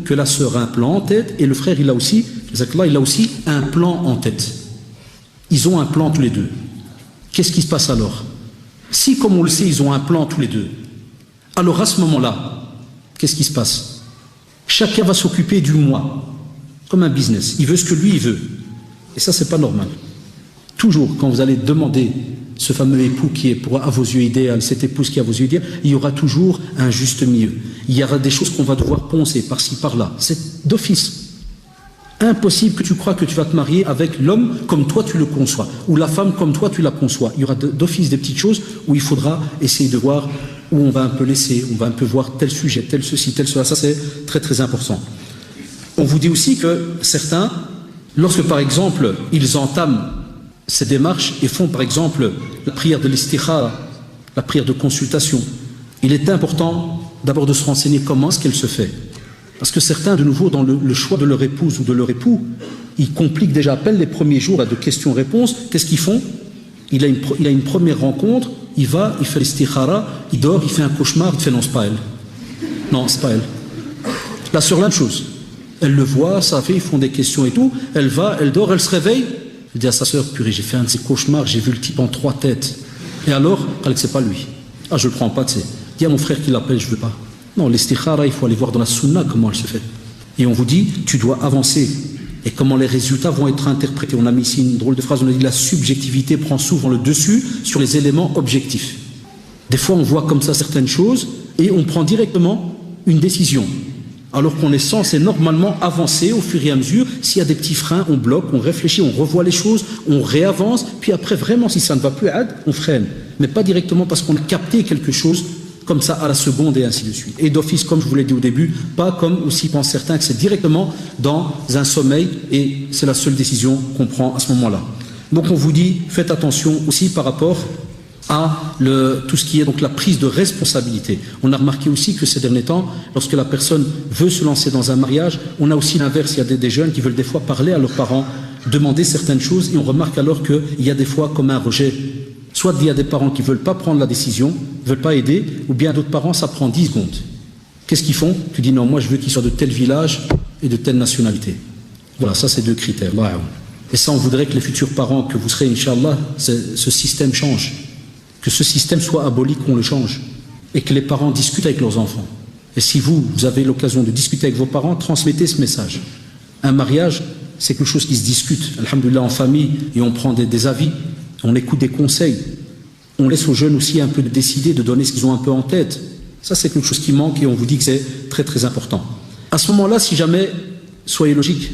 que la sœur a un plan en tête et le frère il a aussi un plan en tête. Ils ont un plan tous les deux. Qu'est-ce qui se passe alors? Si, comme on le sait, ils ont un plan tous les deux, alors à ce moment-là, qu'est-ce qui se passe? Chacun va s'occuper du moi, comme un business. Il veut ce que lui il veut. Et ça, c'est pas normal. Toujours, quand vous allez demander ce fameux époux qui est à vos yeux idéal, cette épouse qui est à vos yeux idéal, il y aura toujours un juste milieu. Il y aura des choses qu'on va devoir poncer par-ci, par-là. C'est d'office. Impossible que tu crois que tu vas te marier avec l'homme comme toi tu le conçois, ou la femme comme toi tu la conçois. Il y aura d'office des petites choses où il faudra essayer de voir, où on va un peu laisser, on va un peu voir tel sujet, tel ceci, tel cela. Ça, c'est très très important. On vous dit aussi que certains, lorsque par exemple, ils entament ces démarches et font par exemple la prière de l'istikhara, la prière de consultation, il est important d'abord de se renseigner comment est-ce qu'elle se fait. Parce que certains, de nouveau, dans le choix de leur épouse ou de leur époux, ils compliquent déjà à peine les premiers jours de questions-réponses. Qu'est-ce qu'ils font? Il a une première rencontre, il va, il fait l'istikhara, il dort, il fait un cauchemar, il fait non, c'est pas elle. Non, c'est pas elle. Là, sur la même chose. Elle le voit, ça fait, ils font des questions et tout, elle va, elle dort, elle se réveille. Elle dit à sa sœur, purée, j'ai fait un de ces cauchemars, j'ai vu le type en 3 têtes. Et alors, elle que c'est pas lui. Ah, je le prends pas, tu sais. Dis à mon frère qu'il l'appelle, je veux pas. Non, l'istikhara, il faut aller voir dans la sunna comment elle se fait. Et on vous dit, tu dois avancer. Et comment les résultats vont être interprétés. On a mis ici une drôle de phrase, on a dit la subjectivité prend souvent le dessus sur les éléments objectifs. Des fois, on voit comme ça certaines choses et on prend directement une décision. Alors qu'on est censé normalement avancer au fur et à mesure. S'il y a des petits freins, on bloque, on réfléchit, on revoit les choses, on réavance. Puis après, vraiment, si ça ne va plus, on freine. Mais pas directement parce qu'on a capté quelque chose comme ça à la seconde et ainsi de suite. Et d'office, comme je vous l'ai dit au début, pas comme aussi pensent certains que c'est directement dans un sommeil et c'est la seule décision qu'on prend à ce moment-là. Donc on vous dit, faites attention aussi par rapport à tout ce qui est donc la prise de responsabilité. On a remarqué aussi que ces derniers temps, lorsque la personne veut se lancer dans un mariage, on a aussi l'inverse, il y a des jeunes qui veulent des fois parler à leurs parents, demander certaines choses et on remarque alors qu'il y a des fois comme un rejet. Soit il y a des parents qui ne veulent pas prendre la décision, ne veulent pas aider, ou bien d'autres parents, ça prend 10 secondes. Qu'est-ce qu'ils font? Tu dis non, moi je veux qu'ils soient de tel village et de telle nationalité. Voilà, ça c'est 2 critères. Et ça, on voudrait que les futurs parents que vous serez, Inch'Allah, ce système change. Que ce système soit aboli, qu'on le change. Et que les parents discutent avec leurs enfants. Et si vous avez l'occasion de discuter avec vos parents, transmettez ce message. Un mariage, c'est quelque chose qui se discute, alhamdoulilah, en famille, et on prend des avis. On écoute des conseils. On laisse aux jeunes aussi un peu de décider, de donner ce qu'ils ont un peu en tête. Ça, c'est quelque chose qui manque et on vous dit que c'est très très important. À ce moment-là, si jamais, soyez logique,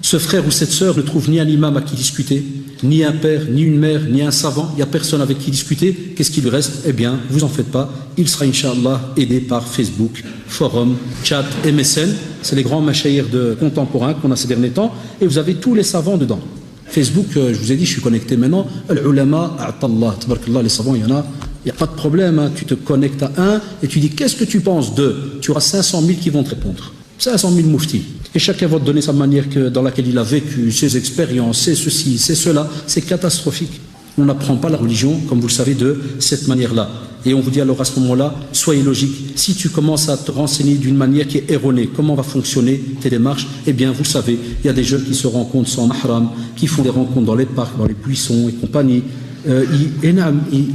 ce frère ou cette sœur ne trouve ni un imam à qui discuter, ni un père, ni une mère, ni un savant, il n'y a personne avec qui discuter, qu'est-ce qu'il lui reste? Eh bien, vous en faites pas, il sera Inch'Allah aidé par Facebook, forum, chat, MSN, c'est les grands machaïrs contemporains qu'on a ces derniers temps, et vous avez tous les savants dedans. Facebook, je vous ai dit, je suis connecté maintenant. Al-ulama, a'tallah, tabarakallah, les savants, il y en a. Il n'y a pas de problème, hein. Tu te connectes à un et tu dis qu'est-ce que tu penses de? Tu auras 500 000 qui vont te répondre. 500 000 mouftis. Et chacun va te donner sa manière dans laquelle il a vécu, ses expériences, c'est ceci, c'est cela. C'est catastrophique. On n'apprend pas la religion, comme vous le savez, de cette manière-là. Et on vous dit alors à ce moment-là, soyez logique. Si tu commences à te renseigner d'une manière qui est erronée, comment va fonctionner tes démarches, eh bien vous le savez, il y a des jeunes qui se rencontrent sans mahram, qui font des rencontres dans les parcs, dans les buissons et compagnie.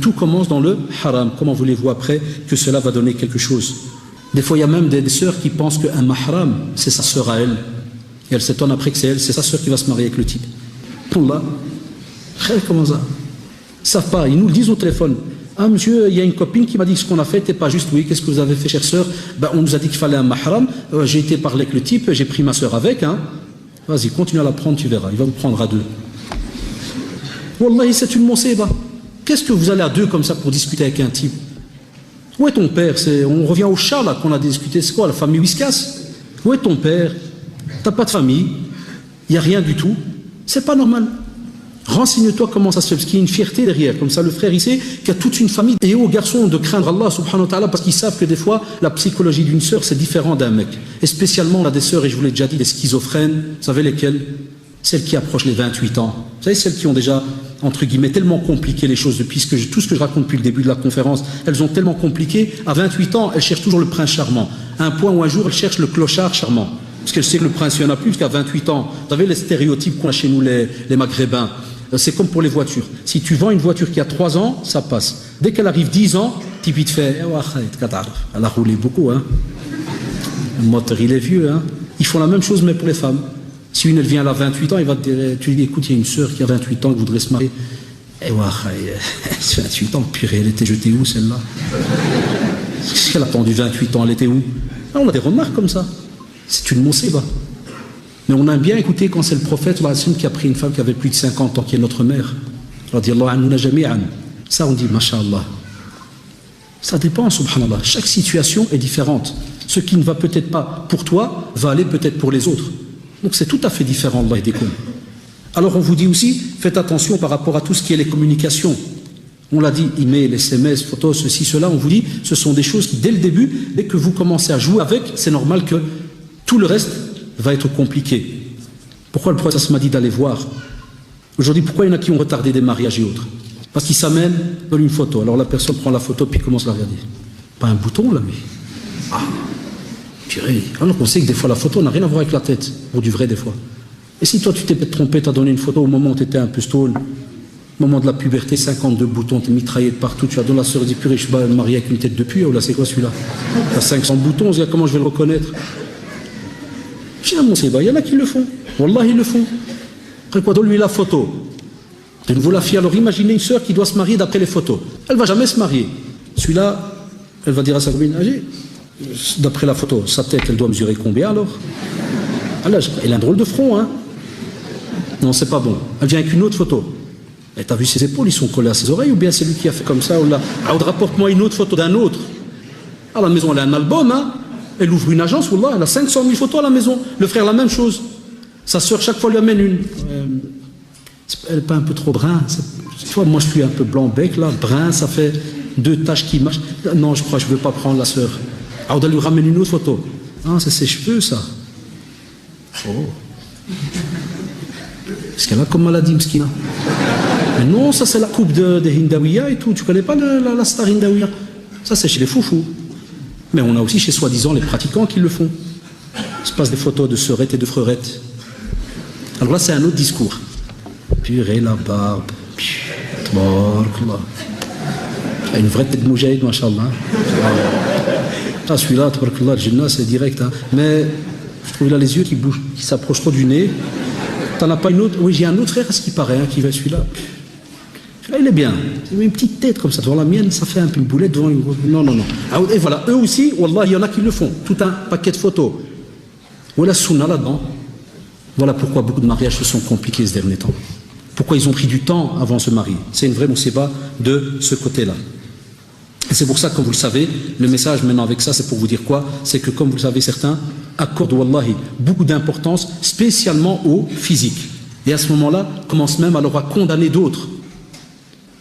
Tout commence dans le haram. Comment voulez-vous après que cela va donner quelque chose? Des fois, il y a même des sœurs qui pensent qu'un mahram, c'est sa sœur à elle. Et elle s'étonne après que c'est sa sœur qui va se marier avec le type. Allah, comment ça? Ils ne savent pas, ils nous le disent au téléphone. Ah monsieur, il y a une copine qui m'a dit que ce qu'on a fait n'était pas juste. Oui, qu'est-ce que vous avez fait, chère sœur? On nous a dit qu'il fallait un mahram. J'ai été parler avec le type, j'ai pris ma sœur avec. Hein. Vas-y, continue à la prendre, tu verras. Il va vous prendre à 2. Wallahi, c'est une monseba. Qu'est-ce que vous allez à 2 comme ça pour discuter avec un type? Où est ton père? On revient au chat là qu'on a discuté, c'est quoi la famille Whiskas? Où est ton père? T'as pas de famille, il n'y a rien du tout, c'est pas normal. Renseigne-toi comment ça se fait, parce qu'il y a une fierté derrière, comme ça le frère il sait qu'il y a toute une famille. Et aux garçons de craindre Allah subhanahu wa ta'ala, parce qu'ils savent que des fois la psychologie d'une sœur c'est différent d'un mec. Et spécialement on a des sœurs, et je vous l'ai déjà dit, des schizophrènes, vous savez lesquelles? Celles qui approchent les 28 ans. Vous savez, celles qui ont déjà, entre guillemets, tellement compliqué les choses depuis tout ce que je raconte depuis le début de la conférence, elles ont tellement compliqué, à 28 ans, elles cherchent toujours le prince charmant. À un point où un jour, elles cherchent le clochard charmant. Parce qu'elles savent que le prince, il n'y en a plus, jusqu'à 28 ans. Vous savez, les stéréotypes qu'on a chez nous, les maghrébins. C'est comme pour les voitures. Si tu vends une voiture qui a 3 ans, ça passe. Dès qu'elle arrive 10 ans, tu te fais, elle a roulé beaucoup, hein. Le moteur, il est vieux, hein. Ils font la même chose, mais pour les femmes. Si une, elle vient à 28 ans, il va te dire, tu lui dis, écoute, il y a une sœur qui a 28 ans qui voudrait se marier. Et 28 ans, purée, elle était jetée où, celle-là? Qu'est-ce qu'elle a attendu 28 ans, elle était où? Là, on a des remarques comme ça. C'est une moussiba. Mais on aime bien écouter quand c'est le prophète qui a pris une femme qui avait plus de 50 ans, qui est notre mère. Ça, on dit, masha'Allah. Ça dépend, subhanallah. Chaque situation est différente. Ce qui ne va peut-être pas pour toi, va aller peut-être pour les autres. Donc c'est tout à fait différent, Allah yahdikum. Alors on vous dit aussi, faites attention par rapport à tout ce qui est les communications. On l'a dit, email, SMS, photos, ceci, cela, on vous dit, ce sont des choses qui, dès le début, dès que vous commencez à jouer avec, c'est normal que tout le reste va être compliqué. Pourquoi le prophète m'a dit d'aller voir? Aujourd'hui, pourquoi il y en a qui ont retardé des mariages et autres? Parce qu'ils s'amènent dans une photo. Alors la personne prend la photo puis commence à la regarder. Pas un bouton là, mais... Ah, purée. Alors qu'on sait que des fois la photo n'a rien à voir avec la tête, pour du vrai des fois. Et si toi tu t'es trompé, tu as donné une photo au moment où tu étais un peu stone, au moment de la puberté, 52 boutons, tu es mitraillé de partout, tu as donné la sœur, dit purée, je suis pas marié avec une tête de puits, ou là c'est quoi celui-là? Tu as 500 boutons, comment je vais le reconnaître? Il y en a qui le font. Wallah, ils le font. Après quoi, donne-lui la photo. De nouveau la fille, alors imaginez une sœur qui doit se marier d'après les photos. Elle ne va jamais se marier. Celui-là, elle va dire à sa copine, d'après la photo, sa tête, elle doit mesurer combien alors? Elle a un drôle de front, hein? Non, c'est pas bon. Elle vient avec une autre photo. Et t'as vu ses épaules, ils sont collés à ses oreilles, ou bien c'est lui qui a fait comme ça, ou là, rapporte-moi une autre photo d'un autre. À la maison, elle a un album, hein? Elle ouvre une agence, wallah, elle a 500 000 photos à la maison. Le frère, la même chose. Sa sœur, chaque fois, lui amène une. Elle n'est pas un peu trop brun? Tu vois, moi, je suis un peu blanc-bec, là. Brun, ça fait 2 taches qui marchent. Non, je crois que je ne veux pas prendre la sœur. Alors, elle lui ramène une autre photo. Ah, c'est ses cheveux, ça. Oh. Qu'est-ce qu'elle a comme maladie, Mskina? Mais non, ça, c'est la coupe des Hindawiya et tout. Tu ne connais pas la star Hindawiya? Ça, c'est chez les foufous. Mais on a aussi chez soi-disant les pratiquants qui le font. Il se passe des photos de sœurettes et de freurettes. Alors là, c'est un autre discours. Purée, la barbe. Tabarkallah. Une vraie tête de moujahid, machallah. Ah, celui-là, tabarkallah, le gymnase, c'est direct. Hein. Mais je trouve là les yeux qui bougent, qui s'approchent trop du nez. T'en as pas une autre? Oui, j'ai un autre frère, à ce qui paraît, hein, qui va celui-là. Là, il est bien. Il a une petite tête comme ça. Devant la mienne, ça fait un peu une boulette devant une... Non. Et voilà, eux aussi, wallah, il y en a qui le font. Tout un paquet de photos. Voilà sunna là-dedans. Voilà pourquoi beaucoup de mariages se sont compliqués ces derniers temps. Pourquoi ils ont pris du temps avant de se marier. C'est une vraie moussiba de ce côté-là. Et c'est pour ça, comme vous le savez, le message maintenant avec ça, c'est pour vous dire quoi? C'est que, comme vous le savez, certains accordent, wallahi, beaucoup d'importance, spécialement au physique. Et à ce moment-là, commencent même alors à condamner d'autres.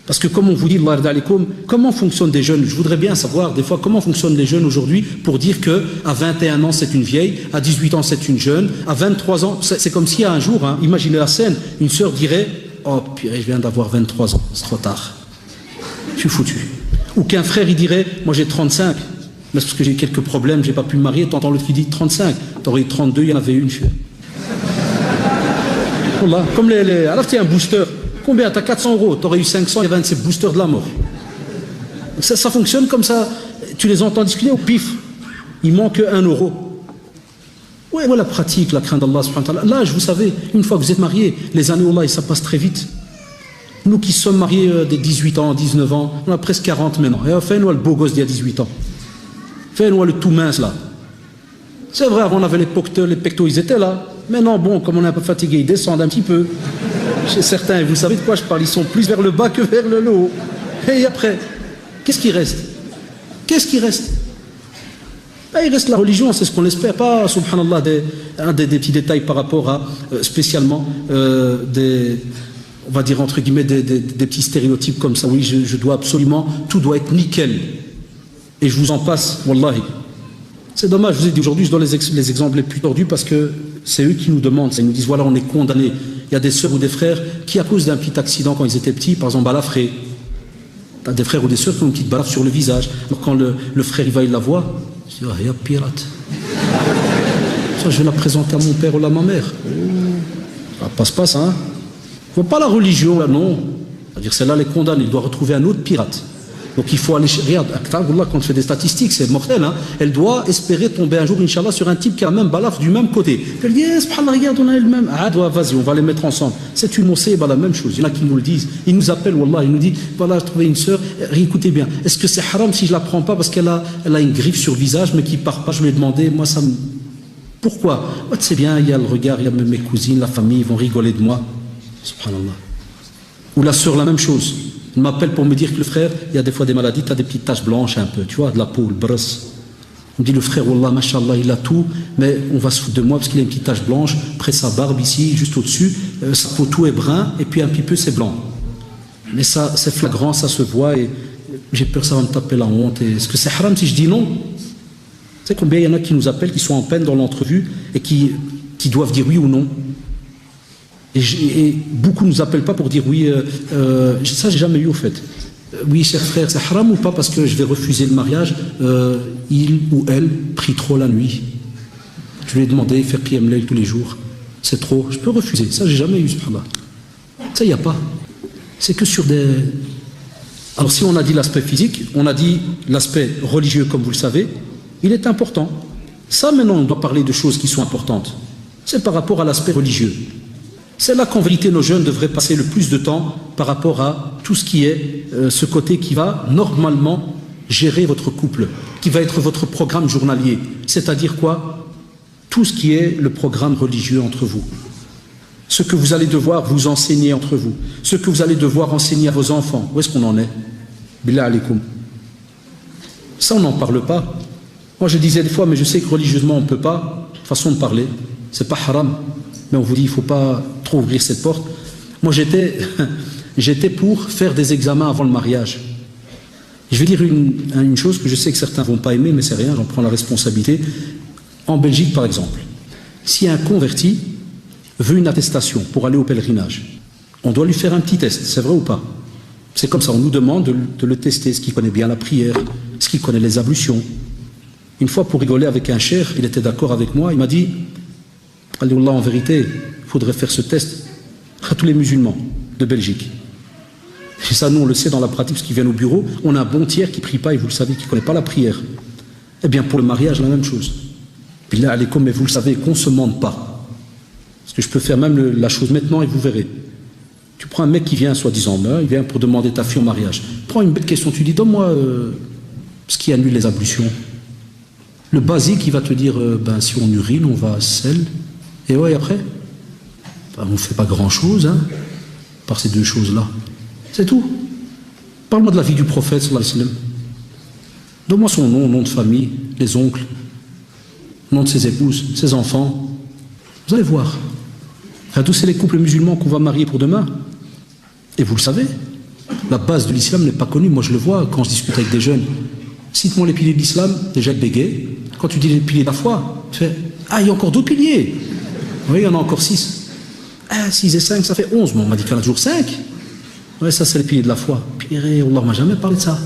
Parce que comme on vous dit, comment fonctionnent des jeunes? Je voudrais bien savoir des fois comment fonctionnent les jeunes aujourd'hui pour dire qu'à 21 ans c'est une vieille, à 18 ans c'est une jeune, à 23 ans, c'est comme si un jour, hein, imaginez la scène, une sœur dirait « Oh purée, je viens d'avoir 23 ans, c'est trop tard, je suis foutu ». Ou qu'un frère il dirait « Moi j'ai 35, mais c'est parce que j'ai quelques problèmes, j'ai pas pu me marier », t'entends l'autre qui dit 35, t'aurais eu 32, il y en avait une. Voilà, comme alors tu as un booster. Combien? T'as 400 €, t'aurais eu 500, il y avait un de ces boosters de la mort. Ça fonctionne comme ça. Tu les entends discuter au pif. Il manque 1 €. Ouais, la pratique, la crainte d'Allah subhanahu wa ta'ala. L'âge, vous savez, une fois que vous êtes mariés, les années, Allah, ça passe très vite. Nous qui sommes mariés des 18 ans, 19 ans, on a presque 40 maintenant. Et fais-nous le beau gosse d'il y a 18 ans. Fais-nous le tout mince là. C'est vrai, avant on avait les pectos, ils étaient là. Maintenant, bon, comme on est un peu fatigué, ils descendent un petit peu. Chez certains, vous savez de quoi je parle, ils sont plus vers le bas que vers le haut. Et après, qu'est-ce qui reste? Qu'est-ce qui reste? Il reste la religion, c'est ce qu'on espère. Pas, subhanallah, des petits détails par rapport à, spécialement, on va dire entre guillemets, des petits stéréotypes comme ça. Oui, je dois absolument, tout doit être nickel. Et je vous en passe, wallahi. C'est dommage, je vous ai dit aujourd'hui, je donne les exemples les plus tordus parce que c'est eux qui nous demandent. Ils nous disent, voilà, on est condamnés. Il y a des sœurs ou des frères qui, à cause d'un petit accident quand ils étaient petits, par exemple, balafré. T'as des frères ou des sœurs qui ont une petite balafre sur le visage. Alors quand le frère, il la voit, il dit, ah, il y a pirate. Ça, je vais la présenter à mon père ou à ma mère. Ça passe pas, ça, hein. Il ne faut pas la religion, là, non. C'est-à-dire, celle-là, les condamne, il doit retrouver un autre pirate. Donc il faut aller, regarde, quand on fait des statistiques, c'est mortel, hein. Elle doit espérer tomber un jour, Inch'Allah, sur un type qui a la même balafre du même côté. Elle dit, subhanallah, regarde, on a le même. Ah, vas-y, on va les mettre ensemble. C'est une mosséba, la même chose. Il y en a qui nous le disent. Ils nous appellent, wallah, ils nous disent, voilà, j'ai trouvé une sœur, écoutez bien, est-ce que c'est haram si je la prends pas parce qu'elle a une griffe sur le visage, mais qui part pas? Je lui ai demandé, moi, ça me. Pourquoi? Tu sais bien, il y a le regard, il y a même mes cousines, la famille, ils vont rigoler de moi. Subhanallah. Ou la sœur, la même chose. Il m'appelle pour me dire que le frère, il y a des fois des maladies, tu as des petites taches blanches un peu, tu vois, de la peau, le brosse. On me dit, le frère, wallah, mashallah, il a tout, mais on va se foutre de moi parce qu'il a une petite tache blanche, près sa barbe ici, juste au-dessus, sa peau tout est brun, et puis un petit peu c'est blanc. Mais ça, c'est flagrant, ça se voit, et j'ai peur que ça va me taper la honte. Est-ce que c'est haram si je dis non? Tu sais combien il y en a qui nous appellent, qui sont en peine dans l'entrevue, et qui doivent dire oui ou non? Et beaucoup ne nous appellent pas pour dire oui, ça j'ai jamais eu au fait. Oui, cher frère, c'est haram ou pas parce que je vais refuser le mariage, il ou elle prie trop la nuit. Je lui ai demandé faire Qiyam Layl tous les jours. C'est trop, je peux refuser. Ça j'ai jamais eu, subhanallah. Ça il n'y a pas. C'est que sur des. Alors si on a dit l'aspect physique, on a dit l'aspect religieux comme vous le savez, il est important. Ça maintenant on doit parler de choses qui sont importantes. C'est par rapport à l'aspect religieux. C'est là qu'en vérité nos jeunes devraient passer le plus de temps par rapport à tout ce qui est ce côté qui va normalement gérer votre couple, qui va être votre programme journalier. C'est-à-dire quoi? Tout ce qui est le programme religieux entre vous. Ce que vous allez devoir vous enseigner entre vous. Ce que vous allez devoir enseigner à vos enfants. Où est-ce qu'on en est? Billah alaikum. Ça on n'en parle pas. Moi je disais des fois, mais je sais que religieusement on ne peut pas. Façon de parler, c'est pas haram. Mais on vous dit, il ne faut pas trop ouvrir cette porte. Moi, j'étais pour faire des examens avant le mariage. Je vais dire une chose que je sais que certains ne vont pas aimer, mais c'est rien, j'en prends la responsabilité. En Belgique, par exemple, si un converti veut une attestation pour aller au pèlerinage, on doit lui faire un petit test, c'est vrai ou pas? C'est comme ça, on nous demande de le tester, est-ce qu'il connaît bien la prière, est-ce qu'il connaît les ablutions. Une fois, pour rigoler avec un cheikh, il était d'accord avec moi, il m'a dit, Allah, en vérité, il faudrait faire ce test à tous les musulmans de Belgique. Et ça, nous, on le sait dans la pratique, parce qu'ils viennent au bureau, on a un bon tiers qui ne prie pas, et vous le savez, qui ne connaît pas la prière. Eh bien, pour le mariage, la même chose. Puis là, allez, comme, mais vous le savez, qu'on ne se mente pas. Parce que je peux faire même la chose maintenant, et vous verrez. Tu prends un mec qui vient, soi-disant, il vient pour demander ta fille en mariage. Prends une belle question, tu dis, donne-moi ce qui annule les ablutions. Le basique, il va te dire, si on urine, on va à sel. Et ouais, après, on ne fait pas grand-chose, hein, par ces deux choses-là. C'est tout. Parle-moi de la vie du prophète, sallallahu alayhi wa sallam. Donne-moi son nom de famille, les oncles, nom de ses épouses, ses enfants. Vous allez voir. Tous c'est les couples musulmans qu'on va marier pour demain. Et vous le savez, la base de l'islam n'est pas connue. Moi, je le vois quand je discute avec des jeunes. Cite-moi les piliers de l'islam, déjà le béguet. Quand tu dis les piliers de la foi, tu fais, ah, il y a encore d'autres piliers. Oui, il y en a encore 6. 6 et 5, ça fait 11. Mais on m'a dit qu'il y en a toujours 5. Oui, ça, c'est les piliers de la foi. Pire, Allah ne m'a jamais parlé de ça.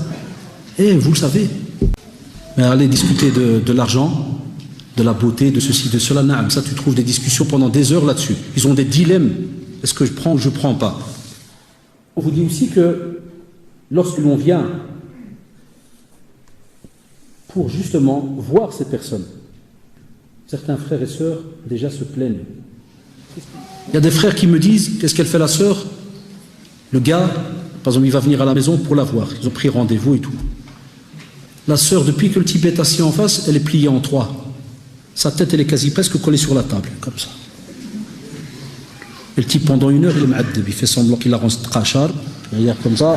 Et vous le savez. Mais allez discuter de l'argent, de la beauté, de ceci, de cela. Non, ça, tu trouves des discussions pendant des heures là-dessus. Ils ont des dilemmes. Est-ce que je prends ou je ne prends pas? On vous dit aussi que lorsque l'on vient pour justement voir ces personnes, certains frères et sœurs déjà se plaignent. Il y a des frères qui me disent, qu'est-ce qu'elle fait la sœur? Le gars, par exemple, il va venir à la maison pour la voir. Ils ont pris rendez-vous et tout. La sœur, depuis que le type est assis en face, elle est pliée en 3. Sa tête, elle est quasi presque collée sur la table, comme ça. Et le type, pendant 1 heure, il est ma'addab. Il fait semblant qu'il la rend trachar. Il regarde comme ça.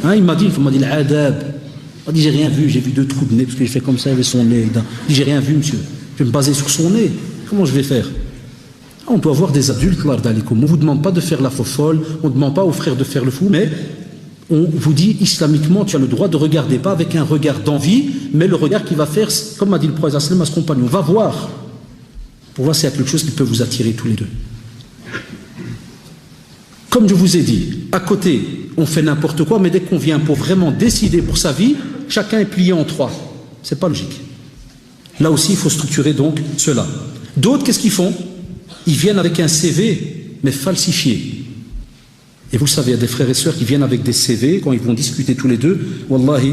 Hein, il m'a dit l'adab.
Il dit j'ai rien vu, j'ai vu 2 trous de nez parce que j'ai fait comme ça avec son nez. Il dit j'ai rien vu monsieur, je vais me baser sur son nez, comment je vais faire? On doit voir des adultes, on ne vous demande pas de faire la folle, on ne demande pas aux frères de faire le fou, mais on vous dit islamiquement tu as le droit de regarder, pas avec un regard d'envie, mais le regard qui va faire, comme a dit le prophète à ce compagnon, va voir, pour voir s'il y a quelque chose qui peut vous attirer tous les deux. Comme je vous ai dit, à côté, on fait n'importe quoi, mais dès qu'on vient pour vraiment décider pour sa vie, chacun est plié en 3. C'est pas logique. Là aussi, il faut structurer donc cela. D'autres, qu'est-ce qu'ils font? Ils viennent avec un CV, mais falsifié. Et vous savez, il y a des frères et sœurs qui viennent avec des CV, quand ils vont discuter tous les deux, wallahi,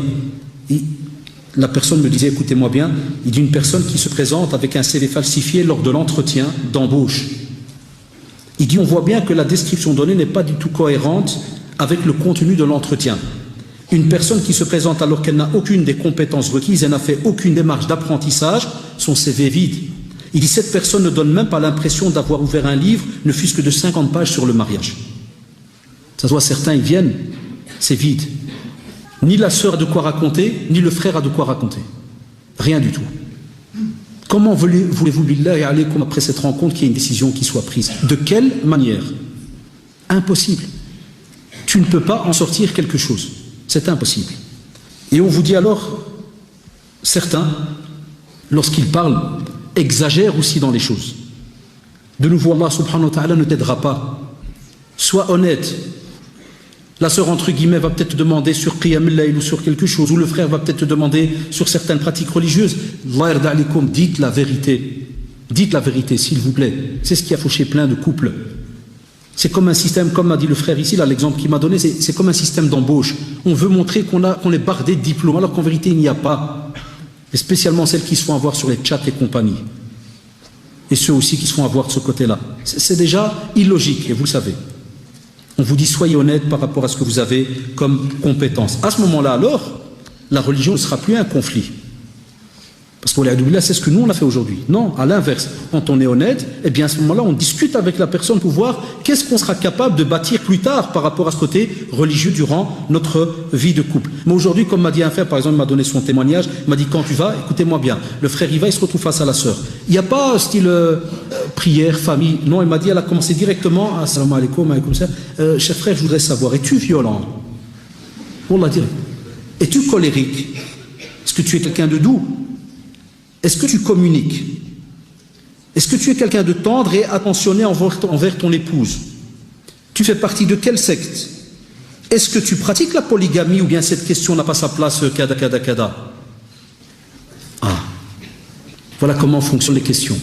la personne me disait, écoutez-moi bien, il dit une personne qui se présente avec un CV falsifié lors de l'entretien d'embauche. Il dit, on voit bien que la description donnée n'est pas du tout cohérente avec le contenu de l'entretien. Une personne qui se présente alors qu'elle n'a aucune des compétences requises, elle n'a fait aucune démarche d'apprentissage, son CV est vide. Il dit, cette personne ne donne même pas l'impression d'avoir ouvert un livre, ne fût-ce que de 50 pages sur le mariage. Ça se voit, certains, ils viennent, c'est vide. Ni la sœur a de quoi raconter, ni le frère a de quoi raconter. Rien du tout. Comment voulez-vous, billahi alaykoum, après cette rencontre, qu'il y ait une décision qui soit prise? De quelle manière? Impossible. Tu ne peux pas en sortir quelque chose. C'est impossible. Et on vous dit alors, certains, lorsqu'ils parlent, exagèrent aussi dans les choses. De nouveau, Allah subhanahu wa ta'ala ne t'aidera pas. Sois honnête. La sœur, entre guillemets, va peut-être te demander sur Qiyam al-Layl ou sur quelque chose, ou le frère va peut-être te demander sur certaines pratiques religieuses. Allah yarda alaykoum, dites la vérité. Dites la vérité, s'il vous plaît. C'est ce qui a fauché plein de couples. C'est comme un système, comme m'a dit le frère ici, là, l'exemple qu'il m'a donné, c'est comme un système d'embauche. On veut montrer qu'on est bardé de diplômes, alors qu'en vérité, il n'y a pas. Et spécialement celles qui se font avoir sur les chats et compagnie. Et ceux aussi qui se font avoir de ce côté-là. C'est déjà illogique, et vous le savez. On vous dit, soyez honnête par rapport à ce que vous avez comme compétence. À ce moment-là, alors, la religion ne sera plus un conflit. Parce que c'est ce que nous on a fait aujourd'hui. Non, à l'inverse, quand on est honnête, eh bien à ce moment-là, on discute avec la personne pour voir qu'est-ce qu'on sera capable de bâtir plus tard par rapport à ce côté religieux durant notre vie de couple. Mais aujourd'hui, comme m'a dit un frère, par exemple, il m'a donné son témoignage, il m'a dit, quand tu vas, écoutez-moi bien, le frère il va, il se retrouve face à la sœur. Il n'y a pas style prière, famille. Non, il m'a dit, elle a commencé directement, assalamu alaikum, alaykoum salam, cher frère, je voudrais savoir, es-tu violent? On l'a dit. Es-tu colérique? Est-ce que tu es quelqu'un de doux? Est-ce que tu communiques? Est-ce que tu es quelqu'un de tendre et attentionné envers ton épouse? Tu fais partie de quelle secte? Est-ce que tu pratiques la polygamie ou bien cette question n'a pas sa place, kada, kada, kada? Ah, voilà comment fonctionnent les questions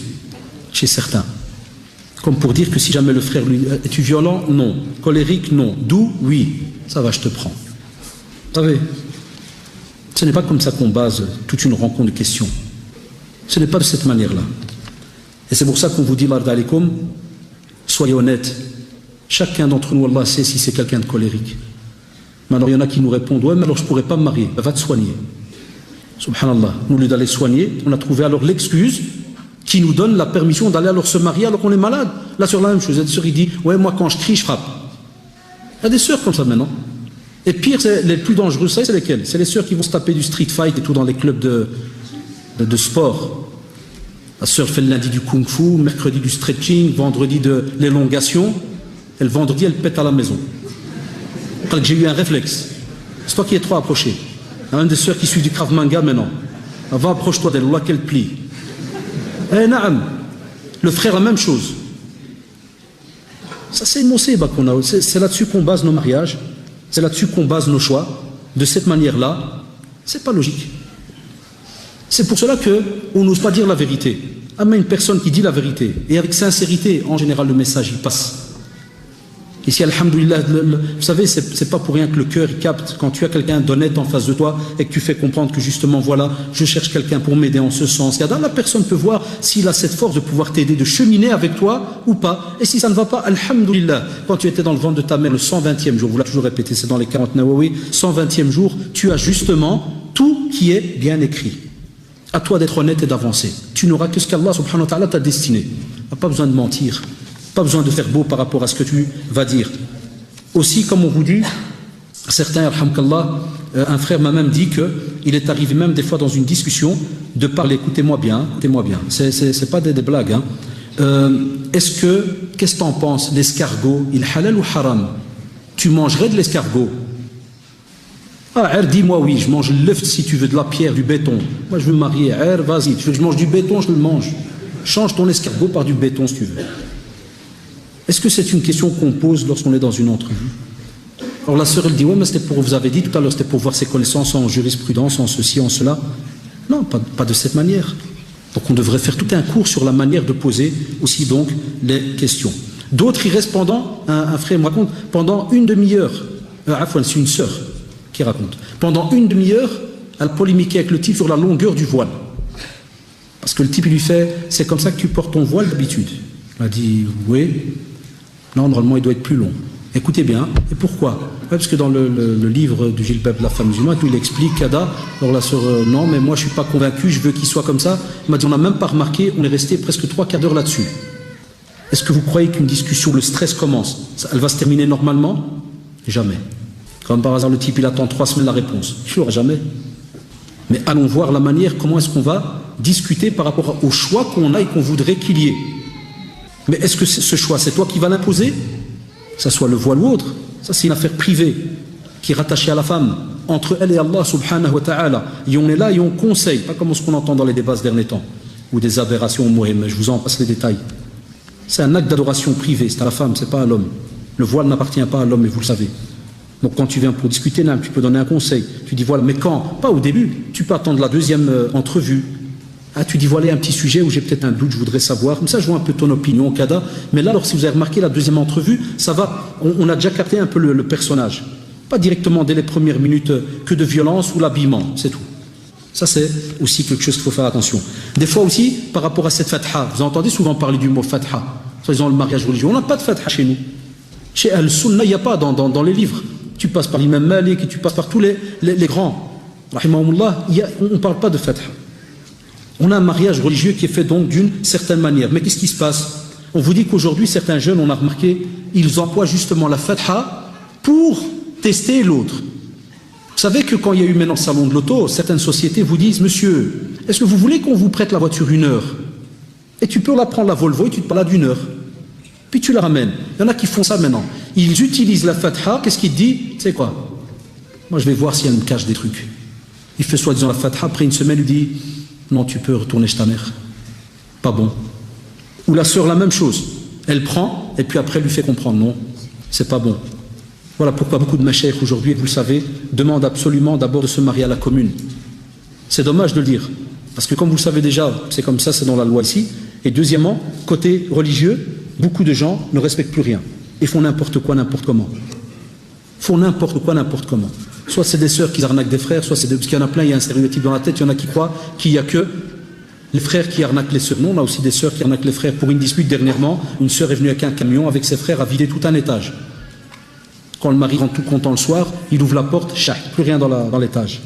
chez certains. Comme pour dire que si jamais le frère lui... Es-tu violent? Non. Colérique? Non. Doux? Oui. Ça va, je te prends. Vous savez, ce n'est pas comme ça qu'on base toute une rencontre de questions. Ce n'est pas de cette manière-là. Et c'est pour ça qu'on vous dit, marda alaikum, soyez honnêtes. Chacun d'entre nous, Allah sait si c'est quelqu'un de colérique. Mais alors il y en a qui nous répondent, ouais, mais alors je ne pourrais pas me marier. Va te soigner. Subhanallah. Nous, au lieu d'aller soigner, on a trouvé alors l'excuse qui nous donne la permission d'aller alors se marier alors qu'on est malade. Là, sur la même chose, il y a des sœurs qui disent, ouais, moi quand je crie, je frappe. Il y a des sœurs comme ça maintenant. Et pire, les plus dangereuses, c'est lesquelles? C'est les sœurs qui vont se taper du street fight et tout dans les clubs de sport. La sœur fait le lundi du kung-fu, mercredi du stretching, vendredi de l'élongation, et le vendredi elle pète à la maison. J'ai eu un réflexe. C'est toi qui es trop approché. Il y a même des sœurs qui suivent du Krav Maga maintenant. Va, approche-toi d'elle, Allah qu'elle plie. Eh naam, le frère la même chose. Ça c'est une moussiba qu'on a. C'est là-dessus qu'on base nos mariages, c'est là-dessus qu'on base nos choix. De cette manière-là, c'est pas logique. C'est pour cela qu'on n'ose pas dire la vérité. Ah, mais une personne qui dit la vérité, et avec sincérité, en général, le message, il passe. Ici, alhamdoulilah, vous savez, c'est pas pour rien que le cœur, il capte. Quand tu as quelqu'un d'honnête en face de toi, et que tu fais comprendre que justement, voilà, je cherche quelqu'un pour m'aider en ce sens. La personne peut voir s'il a cette force de pouvoir t'aider, de cheminer avec toi ou pas. Et si ça ne va pas, alhamdoulilah, quand tu étais dans le ventre de ta mère, le 120e jour, vous l'avez toujours répété, c'est dans les 40 nawawi, 120e jour, tu as justement tout qui est bien écrit. À toi d'être honnête et d'avancer. Tu n'auras que ce qu'Allah subhanahu wa ta'ala t'a destiné. Tu n'as pas besoin de mentir. Pas besoin de faire beau par rapport à ce que tu vas dire. Aussi, comme on vous dit, Certains, yarhamkallah, un frère m'a même dit qu'il est arrivé même des fois dans une discussion de parler, écoutez-moi bien, c'est pas des blagues. Hein. Qu'est-ce que tu en penses? L'escargot, il halal ou haram? Tu mangerais de l'escargot? Ah, dis-moi oui, je mange l'œuf si tu veux, de la pierre, du béton. Moi je veux me marier, vas-y, tu veux que je mange du béton, je le mange. Change ton escargot par du béton si tu veux. Est-ce que c'est une question qu'on pose lorsqu'on est dans une entrevue? Alors la sœur elle dit, ouais mais c'était pour, vous avez dit tout à l'heure, c'était pour voir ses connaissances en jurisprudence, en ceci, en cela. Non, pas de cette manière. Donc on devrait faire tout un cours sur la manière de poser aussi donc les questions. D'autres y restent pendant, un frère me raconte, pendant une demi-heure, c'est une sœur qui raconte, pendant une demi-heure, elle polémiquait avec le type sur la longueur du voile. Parce que le type il lui fait, c'est comme ça que tu portes ton voile d'habitude. Elle a dit, oui, non, normalement il doit être plus long. Écoutez bien, et pourquoi? Ouais, parce que dans le livre du Jilbab de la femme musulmane, il explique Kada, alors la sœur, non, mais moi je ne suis pas convaincu, je veux qu'il soit comme ça. Il m'a dit, on n'a même pas remarqué, on est resté presque 3/4 d'heure là-dessus. Est-ce que vous croyez qu'une discussion, le stress commence, elle va se terminer normalement? Jamais. Comme par hasard, le type, il attend 3 semaines la réponse. Je ne l'aurai jamais. Mais allons voir la manière, comment est-ce qu'on va discuter par rapport au choix qu'on a et qu'on voudrait qu'il y ait. Mais est-ce que ce choix, c'est toi qui vas l'imposer? Que ce soit le voile ou autre, ça c'est une affaire privée qui est rattachée à la femme, entre elle et Allah subhanahu wa ta'ala. Et on est là et on conseille, pas comme ce qu'on entend dans les débats ces derniers temps, ou des aberrations au Mohem, je vous en passe les détails. C'est un acte d'adoration privé, c'est à la femme, c'est pas à l'homme. Le voile n'appartient pas à l'homme, et vous le savez. Donc quand tu viens pour discuter, là, tu peux donner un conseil. Tu dis voilà, mais quand? Pas au début, tu peux attendre la deuxième entrevue. Ah, tu dis voilà un petit sujet où j'ai peut-être un doute, je voudrais savoir. Comme ça, je vois un peu ton opinion, Kada. Mais là, alors, si vous avez remarqué la deuxième entrevue, ça va. On a déjà capté un peu le personnage. Pas directement dès les premières minutes que de violence ou l'habillement, c'est tout. Ça, c'est aussi quelque chose qu'il faut faire attention. Des fois aussi, par rapport à cette fatha, vous entendez souvent parler du mot fatha, soi-disant le mariage religieux. On n'a pas de fatha chez nous. Chez Al-Sunna, il n'y a pas dans les livres. Tu passes par l'imam Malik et tu passes par tous les grands. Rahimahumullah, on ne parle pas de fatha. On a un mariage religieux qui est fait donc d'une certaine manière. Mais qu'est-ce qui se passe? On vous dit qu'aujourd'hui, certains jeunes, on a remarqué, ils emploient justement la fatha pour tester l'autre. Vous savez que quand il y a eu maintenant le salon de l'auto, certaines sociétés vous disent, monsieur, est-ce que vous voulez qu'on vous prête la voiture 1 heure? Et tu peux la prendre la Volvo et tu te parles d'1 heure. Puis tu la ramènes. Il y en a qui font ça maintenant. Ils utilisent la fatha, qu'est-ce qu'il dit? Tu sais quoi? Moi je vais voir si elle me cache des trucs. Il fait soi-disant la fatha, après une semaine, il dit, non, tu peux retourner chez ta mère. Pas bon. Ou la sœur, la même chose. Elle prend, et puis après, elle lui fait comprendre, non, c'est pas bon. Voilà pourquoi beaucoup de macheikh aujourd'hui, vous le savez, demandent absolument d'abord de se marier à la commune. C'est dommage de le dire. Parce que comme vous le savez déjà, c'est comme ça, c'est dans la loi ici. Et deuxièmement, côté religieux, beaucoup de gens ne respectent plus rien. Et font n'importe quoi, n'importe comment. Font n'importe quoi, n'importe comment. Soit c'est des sœurs qui arnaquent des frères, soit c'est parce qu'il y en a plein, il y a un stéréotype dans la tête, il y en a qui croient qu'il n'y a que les frères qui arnaquent les sœurs. Non, on a aussi des sœurs qui arnaquent les frères. Pour une dispute dernièrement, une sœur est venue avec un camion avec ses frères à vider tout un étage. Quand le mari rentre tout content le soir, il ouvre la porte, plus rien dans l'étage.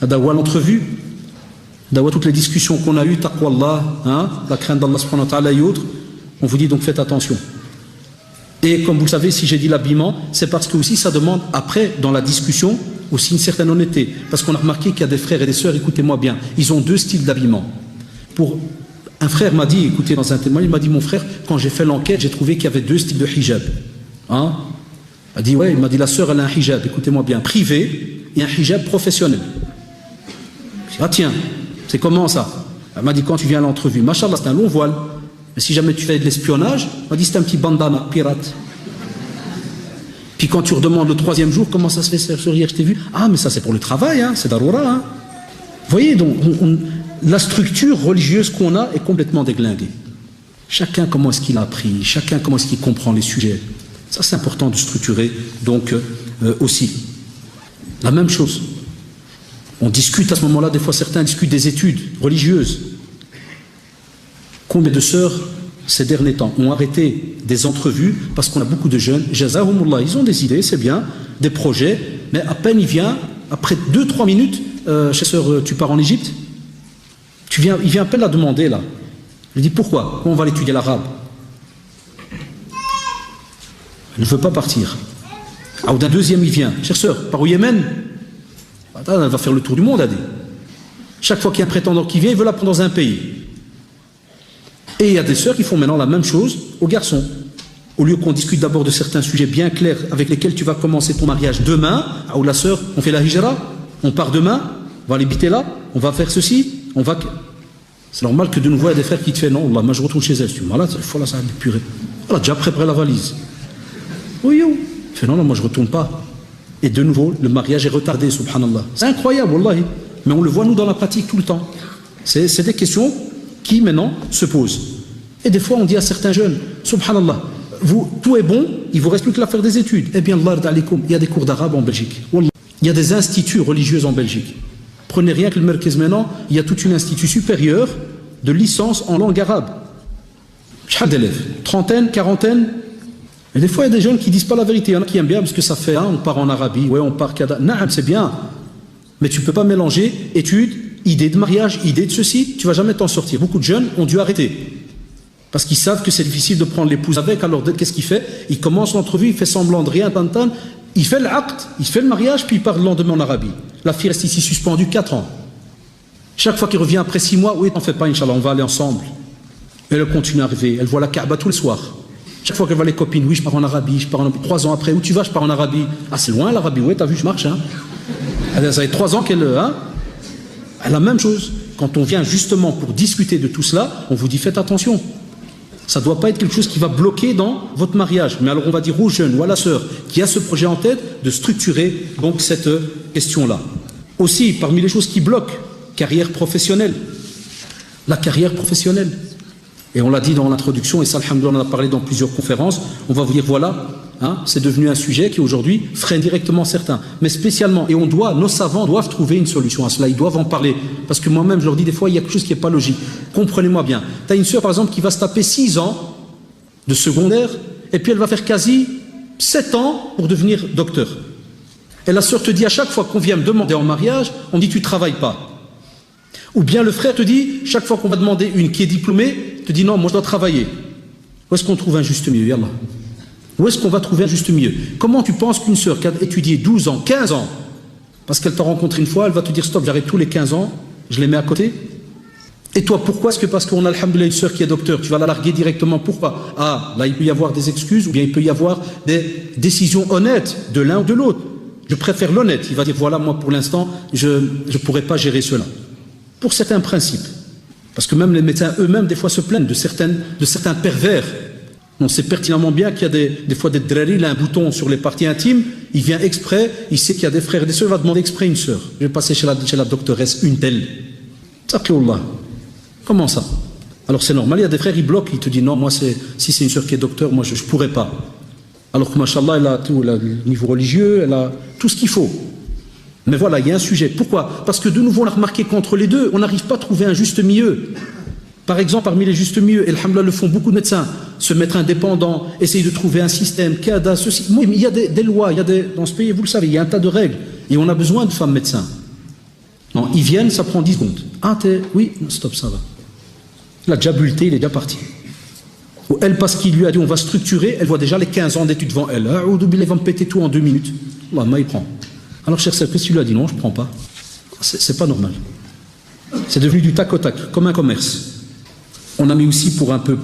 Dawa l'entrevue, Dawa toutes les discussions qu'on a eues, taqwa Allah, la crainte d'Allah subhanahu wa ta'ala et autres, on vous dit donc faites attention. Et comme vous le savez, si j'ai dit l'habillement, c'est parce que aussi ça demande après, dans la discussion, aussi une certaine honnêteté. Parce qu'on a remarqué qu'il y a des frères et des sœurs, écoutez-moi bien, ils ont 2 styles d'habillement. Un frère m'a dit, écoutez, dans un témoignage, il m'a dit, mon frère, quand j'ai fait l'enquête, j'ai trouvé qu'il y avait 2 styles de hijab. Hein? Il m'a dit, ouais, il m'a dit, la sœur, elle a un hijab, écoutez-moi bien, privé et un hijab professionnel. Je dis, ah tiens, c'est comment ça? Elle m'a dit, quand tu viens à l'entrevue, machallah, c'est un long voile. Mais si jamais tu fais de l'espionnage, on m'a dit c'est un petit bandana, pirate. Puis quand tu redemandes le 3e jour, comment ça se fait hier, je t'ai vu? Ah, mais ça c'est pour le travail, hein, c'est daroura. Hein. Vous voyez, donc, la structure religieuse qu'on a est complètement déglinguée. Chacun comment est-ce qu'il a appris, chacun comment est-ce qu'il comprend les sujets. Ça c'est important de structurer, donc aussi. La même chose. On discute à ce moment-là, des fois certains discutent des études religieuses. Combien de sœurs, ces derniers temps, ont arrêté des entrevues parce qu'on a beaucoup de jeunes, jazahumullah, ils ont des idées, c'est bien, des projets, mais à peine il vient, après 2-3 minutes, chez sœur, tu pars en Égypte, il vient à peine la demander là. Je lui dis pourquoi? On va l'étudier l'arabe. Elle ne veut pas partir. Ah, ou d'un deuxième, il vient. Chère sœur, par au Yémen, elle va faire le tour du monde, elle dit. Chaque fois qu'il y a un prétendant qui vient, il veut la prendre dans un pays. Et il y a des sœurs qui font maintenant la même chose aux garçons. Au lieu qu'on discute d'abord de certains sujets bien clairs avec lesquels tu vas commencer ton mariage demain, ou la sœur, on fait la hijra, on part demain, on va aller habiter là, on va faire ceci, on va... C'est normal que de nouveau il y a des frères qui te font non, moi je retourne chez elle, je suis malade, il faut là, ça va être purée. Elle a déjà préparé la valise. Oui, oui. Il fait non, moi je retourne pas. Et de nouveau, le mariage est retardé, subhanallah. C'est incroyable, wallahi. Mais on le voit nous dans la pratique tout le temps. C'est des questions qui maintenant se posent. Et des fois on dit à certains jeunes, subhanallah, vous, tout est bon, il vous reste plus que l'affaire des études. Eh bien, Allah alaikum, il y a des cours d'arabe en Belgique. Wallah. Il y a des instituts religieux en Belgique. Prenez rien que le Merkez maintenant, il y a toute une institut supérieure de licence en langue arabe. Chaque d'élèves, trentaine, quarantaine. Et des fois, il y a des jeunes qui disent pas la vérité. Il y en a qui aiment bien parce que ça fait, hein, on part en Arabie, ouais, on part kada. Non, c'est bien. Mais tu ne peux pas mélanger études, idées de mariage, idées de ceci. Tu ne vas jamais t'en sortir. Beaucoup de jeunes ont dû arrêter. Parce qu'ils savent que c'est difficile de prendre l'épouse avec. Alors, qu'est-ce qu'il fait? Il commence l'entrevue, il fait semblant de rien, tantan. Il fait l'acte, il fait le mariage, puis il part le lendemain en Arabie. La fille reste ici suspendue 4 ans. Chaque fois qu'il revient après 6 mois, oui, t'en fais pas, Inch'Allah, on va aller ensemble. Et elle continue à arriver. Elle voit la Kaaba tous les soirs. Chaque fois qu'elle voit les copines, oui, je pars en Arabie, je pars en... 3 ans après, où tu vas? Je pars en Arabie. Ah, c'est loin l'Arabie, ouais, t'as vu, je marche, hein. Ça fait 3 ans qu'elle... Hein, elle a la même chose. Quand on vient justement pour discuter de tout cela, on vous dit faites attention. Ça ne doit pas être quelque chose qui va bloquer dans votre mariage. Mais alors on va dire aux jeunes ou à la sœur qui a ce projet en tête de structurer donc cette question-là. Aussi, parmi les choses qui bloquent, carrière professionnelle. La carrière professionnelle. Et on l'a dit dans l'introduction, et ça, alhamdoulilah, on en a parlé dans plusieurs conférences. On va vous dire, voilà, hein, c'est devenu un sujet qui aujourd'hui freine directement certains. Mais spécialement, et nos savants doivent trouver une solution à cela, ils doivent en parler. Parce que moi-même, je leur dis des fois, il y a quelque chose qui n'est pas logique. Comprenez-moi bien. Tu as une sœur, par exemple, qui va se taper 6 ans de secondaire, et puis elle va faire quasi 7 ans pour devenir docteur. Et la sœur te dit, à chaque fois qu'on vient me demander en mariage, on dit, tu ne travailles pas. Ou bien le frère te dit, chaque fois qu'on va demander une qui est diplômée, te dit, non, moi je dois travailler. Où est-ce qu'on trouve un juste milieu, Yallah? Où est-ce qu'on va trouver un juste milieu? Comment tu penses qu'une sœur qui a étudié 12 ans, 15 ans, parce qu'elle t'a rencontré une fois, elle va te dire stop, j'arrête tous les 15 ans, je les mets à côté? Et toi, pourquoi? Est-ce que parce qu'on a, alhamdoulilah, une sœur qui est docteur, tu vas la larguer directement? Pourquoi? Ah, là il peut y avoir des excuses, ou bien il peut y avoir des décisions honnêtes de l'un ou de l'autre. Je préfère l'honnête. Il va dire voilà, moi pour l'instant, je ne pourrais pas gérer cela. Pour certains principes. Parce que même les médecins eux-mêmes, des fois, se plaignent de certains pervers. On sait pertinemment bien qu'il y a des fois des drari, il a un bouton sur les parties intimes, il vient exprès, il sait qu'il y a des frères et des sœurs, il va demander exprès une sœur. Je vais passer chez la doctoresse, une telle. Taqiyullah. Comment ça? Alors c'est normal, il y a des frères, ils bloquent, ils te disent non, moi si c'est une sœur qui est docteur, moi je ne pourrais pas. Alors que machallah, elle a tout, le niveau religieux, elle a tout ce qu'il faut. Mais voilà, il y a un sujet. Pourquoi? Parce que de nouveau, on a remarqué qu'entre les deux, on n'arrive pas à trouver un juste milieu. Par exemple, parmi les justes milieux, et alhamdoulilah le font beaucoup de médecins, se mettre indépendants, essayer de trouver un système, CADA, ceci. Oui, mais il y a des lois, dans ce pays, vous le savez, il y a un tas de règles. Et on a besoin de femmes médecins. Non, ils viennent, ça prend 10 secondes. Ah, oui, stop, ça va. Il a déjà bulleté, il est déjà parti. Ou elle, parce qu'il lui a dit on va structurer, elle voit déjà les 15 ans d'études devant elle. Il va me péter tout en 2 minutes. Allah, il prend. Alors, cher sœur, qu'est-ce que tu lui as dit? Non, je ne prends pas. C'est pas normal. C'est devenu du tac au tac, comme un commerce. On a mis aussi pour un peu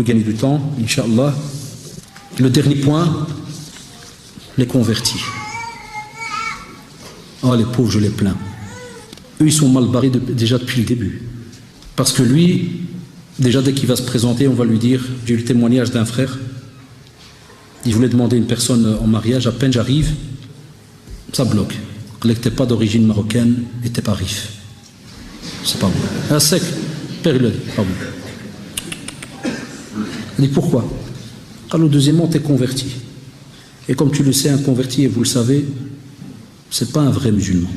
gagner du temps, Inch'Allah, le dernier point, les convertis. Oh, les pauvres, je les plains. Eux, ils sont mal barrés déjà depuis le début. Parce que lui, déjà dès qu'il va se présenter, on va lui dire, j'ai eu le témoignage d'un frère, il voulait demander une personne en mariage, à peine j'arrive, ça bloque. Il n'était pas d'origine marocaine, il n'était pas riche. C'est pas bon. Un sec, père-le, pas bon. Il dit pourquoi? Alors deuxièmement, tu es converti. Et comme tu le sais, un converti, et vous le savez, c'est pas un vrai musulman.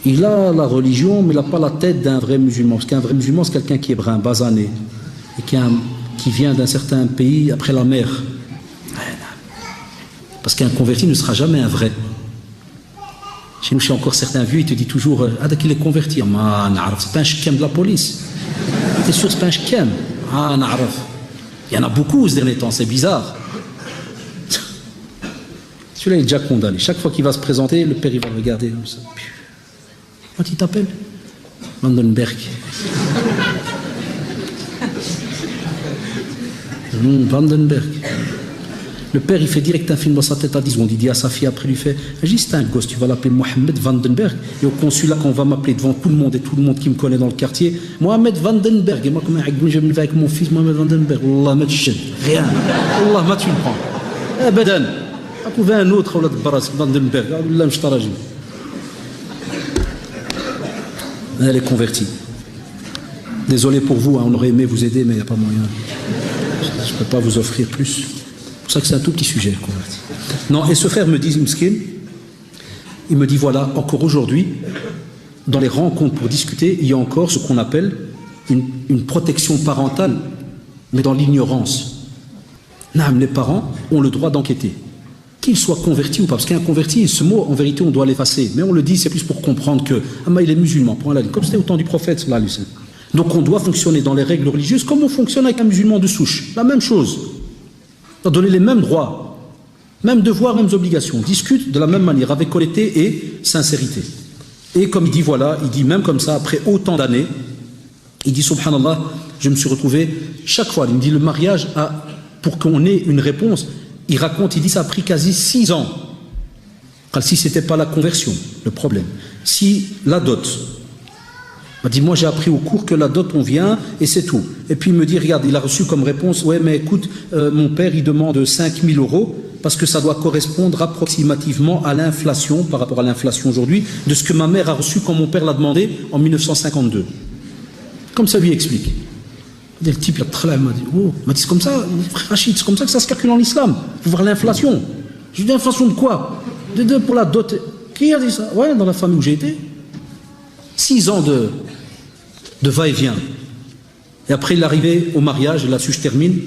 Il a la religion, mais il n'a pas la tête d'un vrai musulman. Parce qu'un vrai musulman, c'est quelqu'un qui est brun, basané, et qui vient d'un certain pays après la mer. Parce qu'un converti ne sera jamais un vrai. Chez nous, chez encore certains vieux, ils te disent toujours « Ah, dès qu'il est converti, c'est pas un shkem de la police. T'es sûr, c'est pas un shkem. Ah, na'araf. » Il y en a beaucoup ces derniers temps, c'est bizarre. Celui-là est déjà condamné. Chaque fois qu'il va se présenter, le père il va le regarder comme ça. Comment il t'appelle? Vandenberg. Vandenberg. Le père il fait direct un film dans sa tête à 10 secondes. Il dit à sa fille après, lui fait juste un gosse, tu vas l'appeler Mohamed Vandenberg. Et au consulat, quand on va m'appeler devant tout le monde et tout le monde qui me connaît dans le quartier, Mohamed Vandenberg. Et moi, comme je vais avec mon fils Mohamed Vandenberg, Allah m'a dit rien. Allah m'a tu le prends. Abadan. On trouver un autre, Vandenberg. Allah m'chtarajim. Elle est convertie. Désolé pour vous, hein, on aurait aimé vous aider, mais il n'y a pas moyen. Je ne peux pas vous offrir plus. C'est pour ça que c'est un tout petit sujet, converti. Non, et ce frère me dit, Mskin, il me dit, voilà, encore aujourd'hui, dans les rencontres pour discuter, il y a encore ce qu'on appelle une protection parentale, mais dans l'ignorance. Les parents ont le droit d'enquêter. Qu'il soit converti ou pas, parce qu'un converti, ce mot, en vérité, on doit l'effacer. Mais on le dit, c'est plus pour comprendre que, il est musulman, comme c'était au temps du prophète, sallallahu alayhi wa sallam. Donc on doit fonctionner dans les règles religieuses comme on fonctionne avec un musulman de souche. La même chose. On doit donner les mêmes droits, mêmes devoirs, mêmes obligations. Discute de la même manière, avec honnêteté et sincérité. Et comme il dit, voilà, il dit même comme ça, après autant d'années, il dit, subhanallah, je me suis retrouvé, chaque fois, il me dit, le mariage, pour qu'on ait une réponse, il raconte, il dit, ça a pris quasi 6 ans. Si ce n'était pas la conversion, le problème. Si la dot, il m'a dit, moi j'ai appris au cours que la dot on vient et c'est tout. Et puis il me dit, regarde, il a reçu comme réponse, ouais mais écoute, mon père il demande 5 000 € parce que ça doit correspondre approximativement à l'inflation, par rapport à l'inflation aujourd'hui, de ce que ma mère a reçu quand mon père l'a demandé en 1952. Comme ça lui explique. Le type, il m'a dit, oh, c'est comme ça, Rachid, c'est comme ça que ça se calcule en islam. Il faut voir l'inflation. Je dis, l'inflation de quoi? De pour la dot. Qui a dit ça? Ouais, dans la famille où j'ai été. 6 ans de va-et-vient. Et après, il est arrivé au mariage, et là-dessus je termine.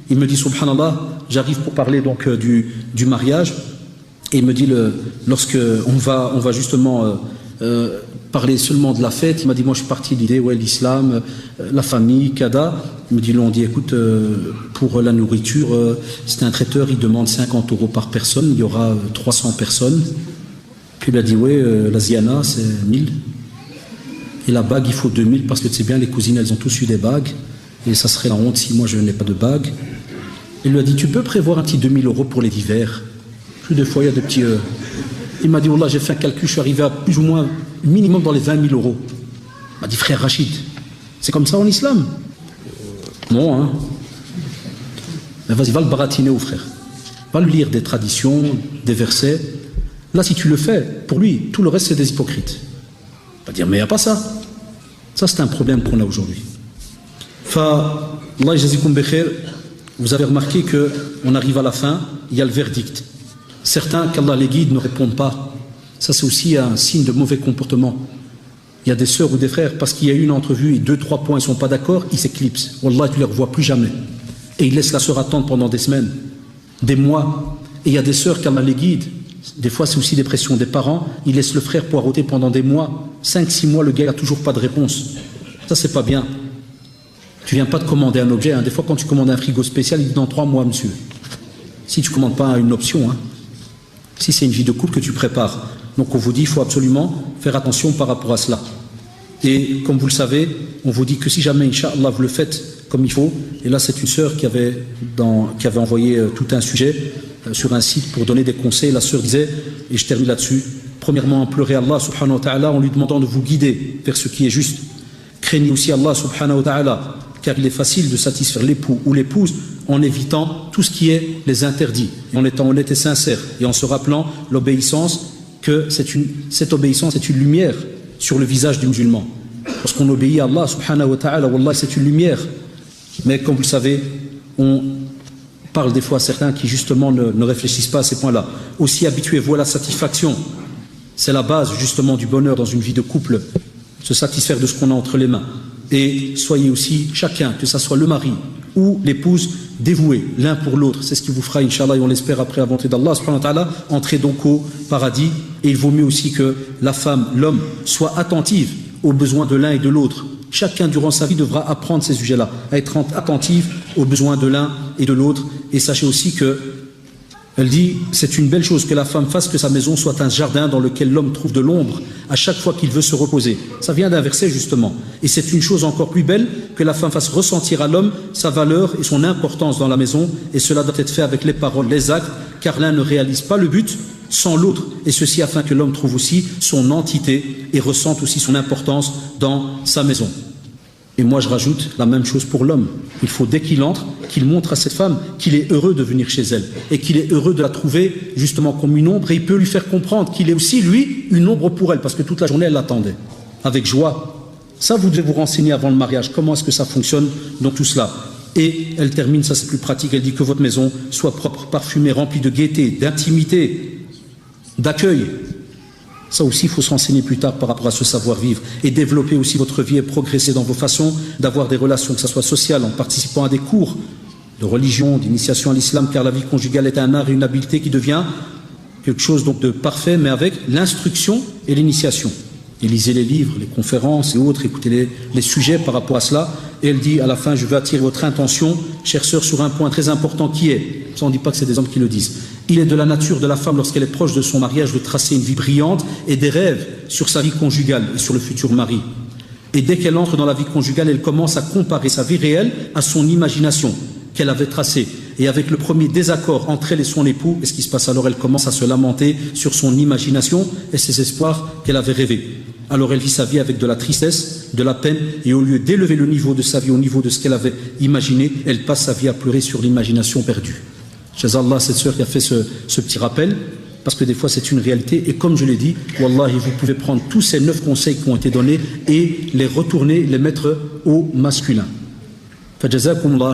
Il me dit, subhanallah, j'arrive pour parler donc du mariage. Et il me dit, lorsque on va justement parler seulement de la fête, il m'a dit, moi je suis parti de l'idée, ouais, l'islam, la famille, Kada. Il me dit, là on dit, écoute, pour la nourriture, c'est un traiteur, il demande 50 € par personne, il y aura 300 personnes. Puis il a dit, ouais, la ziana, c'est 1000. Et la bague, il faut 2000 parce que tu sais bien, les cousines, elles ont tous eu des bagues. Et ça serait la honte si moi je n'ai pas de bague. Il lui a dit, tu peux prévoir un petit 2000 € pour les divers. Plus de fois, il y a des petits... Il m'a dit, wallah, j'ai fait un calcul, je suis arrivé à plus ou moins minimum dans les 20 000 €. Il m'a dit, frère Rachid, c'est comme ça en islam? Non, hein. Mais vas-y, va le baratiner au frère. Va lui lire des traditions, des versets. Là, si tu le fais, pour lui, tout le reste, c'est des hypocrites. Il va dire, mais il n'y a pas ça. Ça, c'est un problème qu'on a aujourd'hui. Allah jazikum bikhair, vous avez remarqué qu'on arrive à la fin, il y a le verdict. Certains, qu'Allah les guide, ne répondent pas. Ça, c'est aussi un signe de mauvais comportement. Il y a des sœurs ou des frères, parce qu'il y a eu une entrevue et 2-3 points, ils ne sont pas d'accord, ils s'éclipsent. Wallah, tu ne les revois plus jamais. Et ils laissent la sœur attendre pendant des semaines, des mois. Et il y a des sœurs, qu'Allah les guide. Des fois, c'est aussi des pressions des parents. Ils laissent le frère poireauter pendant des mois. 5-6 mois, le gars n'a toujours pas de réponse. Ça, c'est pas bien. Tu viens pas de commander un objet. Hein. Des fois, quand tu commandes un frigo spécial, il dit dans 3 mois, monsieur. Si tu ne commandes pas une option, hein. Si c'est une vie de couple que tu prépares. Donc, on vous dit, il faut absolument faire attention par rapport à cela. Et comme vous le savez, on vous dit que si jamais, Inch'Allah, vous le faites comme il faut, et là, c'est une sœur qui avait envoyé tout un sujet sur un site pour donner des conseils. La sœur disait, et je termine là-dessus, premièrement, implorer Allah subhanahu wa ta'ala en lui demandant de vous guider vers ce qui est juste. Craignez aussi Allah subhanahu wa ta'ala, car il est facile de satisfaire l'époux ou l'épouse en évitant tout ce qui est les interdits, et en étant honnête et sincère, et en se rappelant l'obéissance, que cette obéissance est une lumière sur le visage du musulman. Lorsqu'on obéit à Allah subhanahu wa ta'ala, wallah, c'est une lumière. Mais comme vous le savez, on parle des fois à certains qui justement ne réfléchissent pas à ces points-là. Aussi habituez-vous à la satisfaction. C'est la base justement du bonheur dans une vie de couple, se satisfaire de ce qu'on a entre les mains. Et soyez aussi chacun, que ce soit le mari ou l'épouse, dévoués l'un pour l'autre. C'est ce qui vous fera, Inch'Allah, et on l'espère après la volonté d'Allah subhanahu wa ta'ala, entrer donc au paradis. Et il vaut mieux aussi que la femme, l'homme, soit attentive aux besoins de l'un et de l'autre. Chacun durant sa vie devra apprendre ces sujets-là, à être attentif aux besoins de l'un et de l'autre. Et sachez aussi que Elle dit, c'est une belle chose que la femme fasse que sa maison soit un jardin dans lequel l'homme trouve de l'ombre à chaque fois qu'il veut se reposer. Ça vient d'un verset justement. Et c'est une chose encore plus belle que la femme fasse ressentir à l'homme sa valeur et son importance dans la maison. Et cela doit être fait avec les paroles, les actes, car l'un ne réalise pas le but sans l'autre. Et ceci afin que l'homme trouve aussi son entité et ressente aussi son importance dans sa maison. Et moi je rajoute la même chose pour l'homme. Il faut dès qu'il entre, qu'il montre à cette femme qu'il est heureux de venir chez elle et qu'il est heureux de la trouver justement comme une ombre, et il peut lui faire comprendre qu'il est aussi lui une ombre pour elle parce que toute la journée elle l'attendait avec joie. Ça vous devez vous renseigner avant le mariage, comment est-ce que ça fonctionne dans tout cela. Et elle termine, ça c'est plus pratique, elle dit que votre maison soit propre, parfumée, remplie de gaieté, d'intimité, d'accueil. Ça aussi, il faut se renseigner plus tard par rapport à ce savoir-vivre et développer aussi votre vie et progresser dans vos façons d'avoir des relations, que ce soit sociales, en participant à des cours de religion, d'initiation à l'islam, car la vie conjugale est un art et une habileté qui devient quelque chose donc de parfait, mais avec l'instruction et l'initiation. Et lisez les livres, les conférences et autres, écoutez les sujets par rapport à cela. Et elle dit à la fin, je veux attirer votre attention, chère sœur, sur un point très important qui est, ça on ne dit pas que c'est des hommes qui le disent, il est de la nature de la femme lorsqu'elle est proche de son mariage de tracer une vie brillante et des rêves sur sa vie conjugale et sur le futur mari. Et dès qu'elle entre dans la vie conjugale, elle commence à comparer sa vie réelle à son imagination qu'elle avait tracée. Et avec le premier désaccord entre elle et son époux, qu'est-ce qui se passe alors? Elle commence à se lamenter sur son imagination et ses espoirs qu'elle avait rêvés. Alors elle vit sa vie avec de la tristesse, de la peine, et au lieu d'élever le niveau de sa vie au niveau de ce qu'elle avait imaginé, elle passe sa vie à pleurer sur l'imagination perdue. Jazallah, cette sœur qui a fait ce petit rappel, parce que des fois c'est une réalité, et comme je l'ai dit, wallahi, vous pouvez prendre tous ces 9 conseils qui ont été donnés et les retourner, les mettre au masculin. Fajazakumullah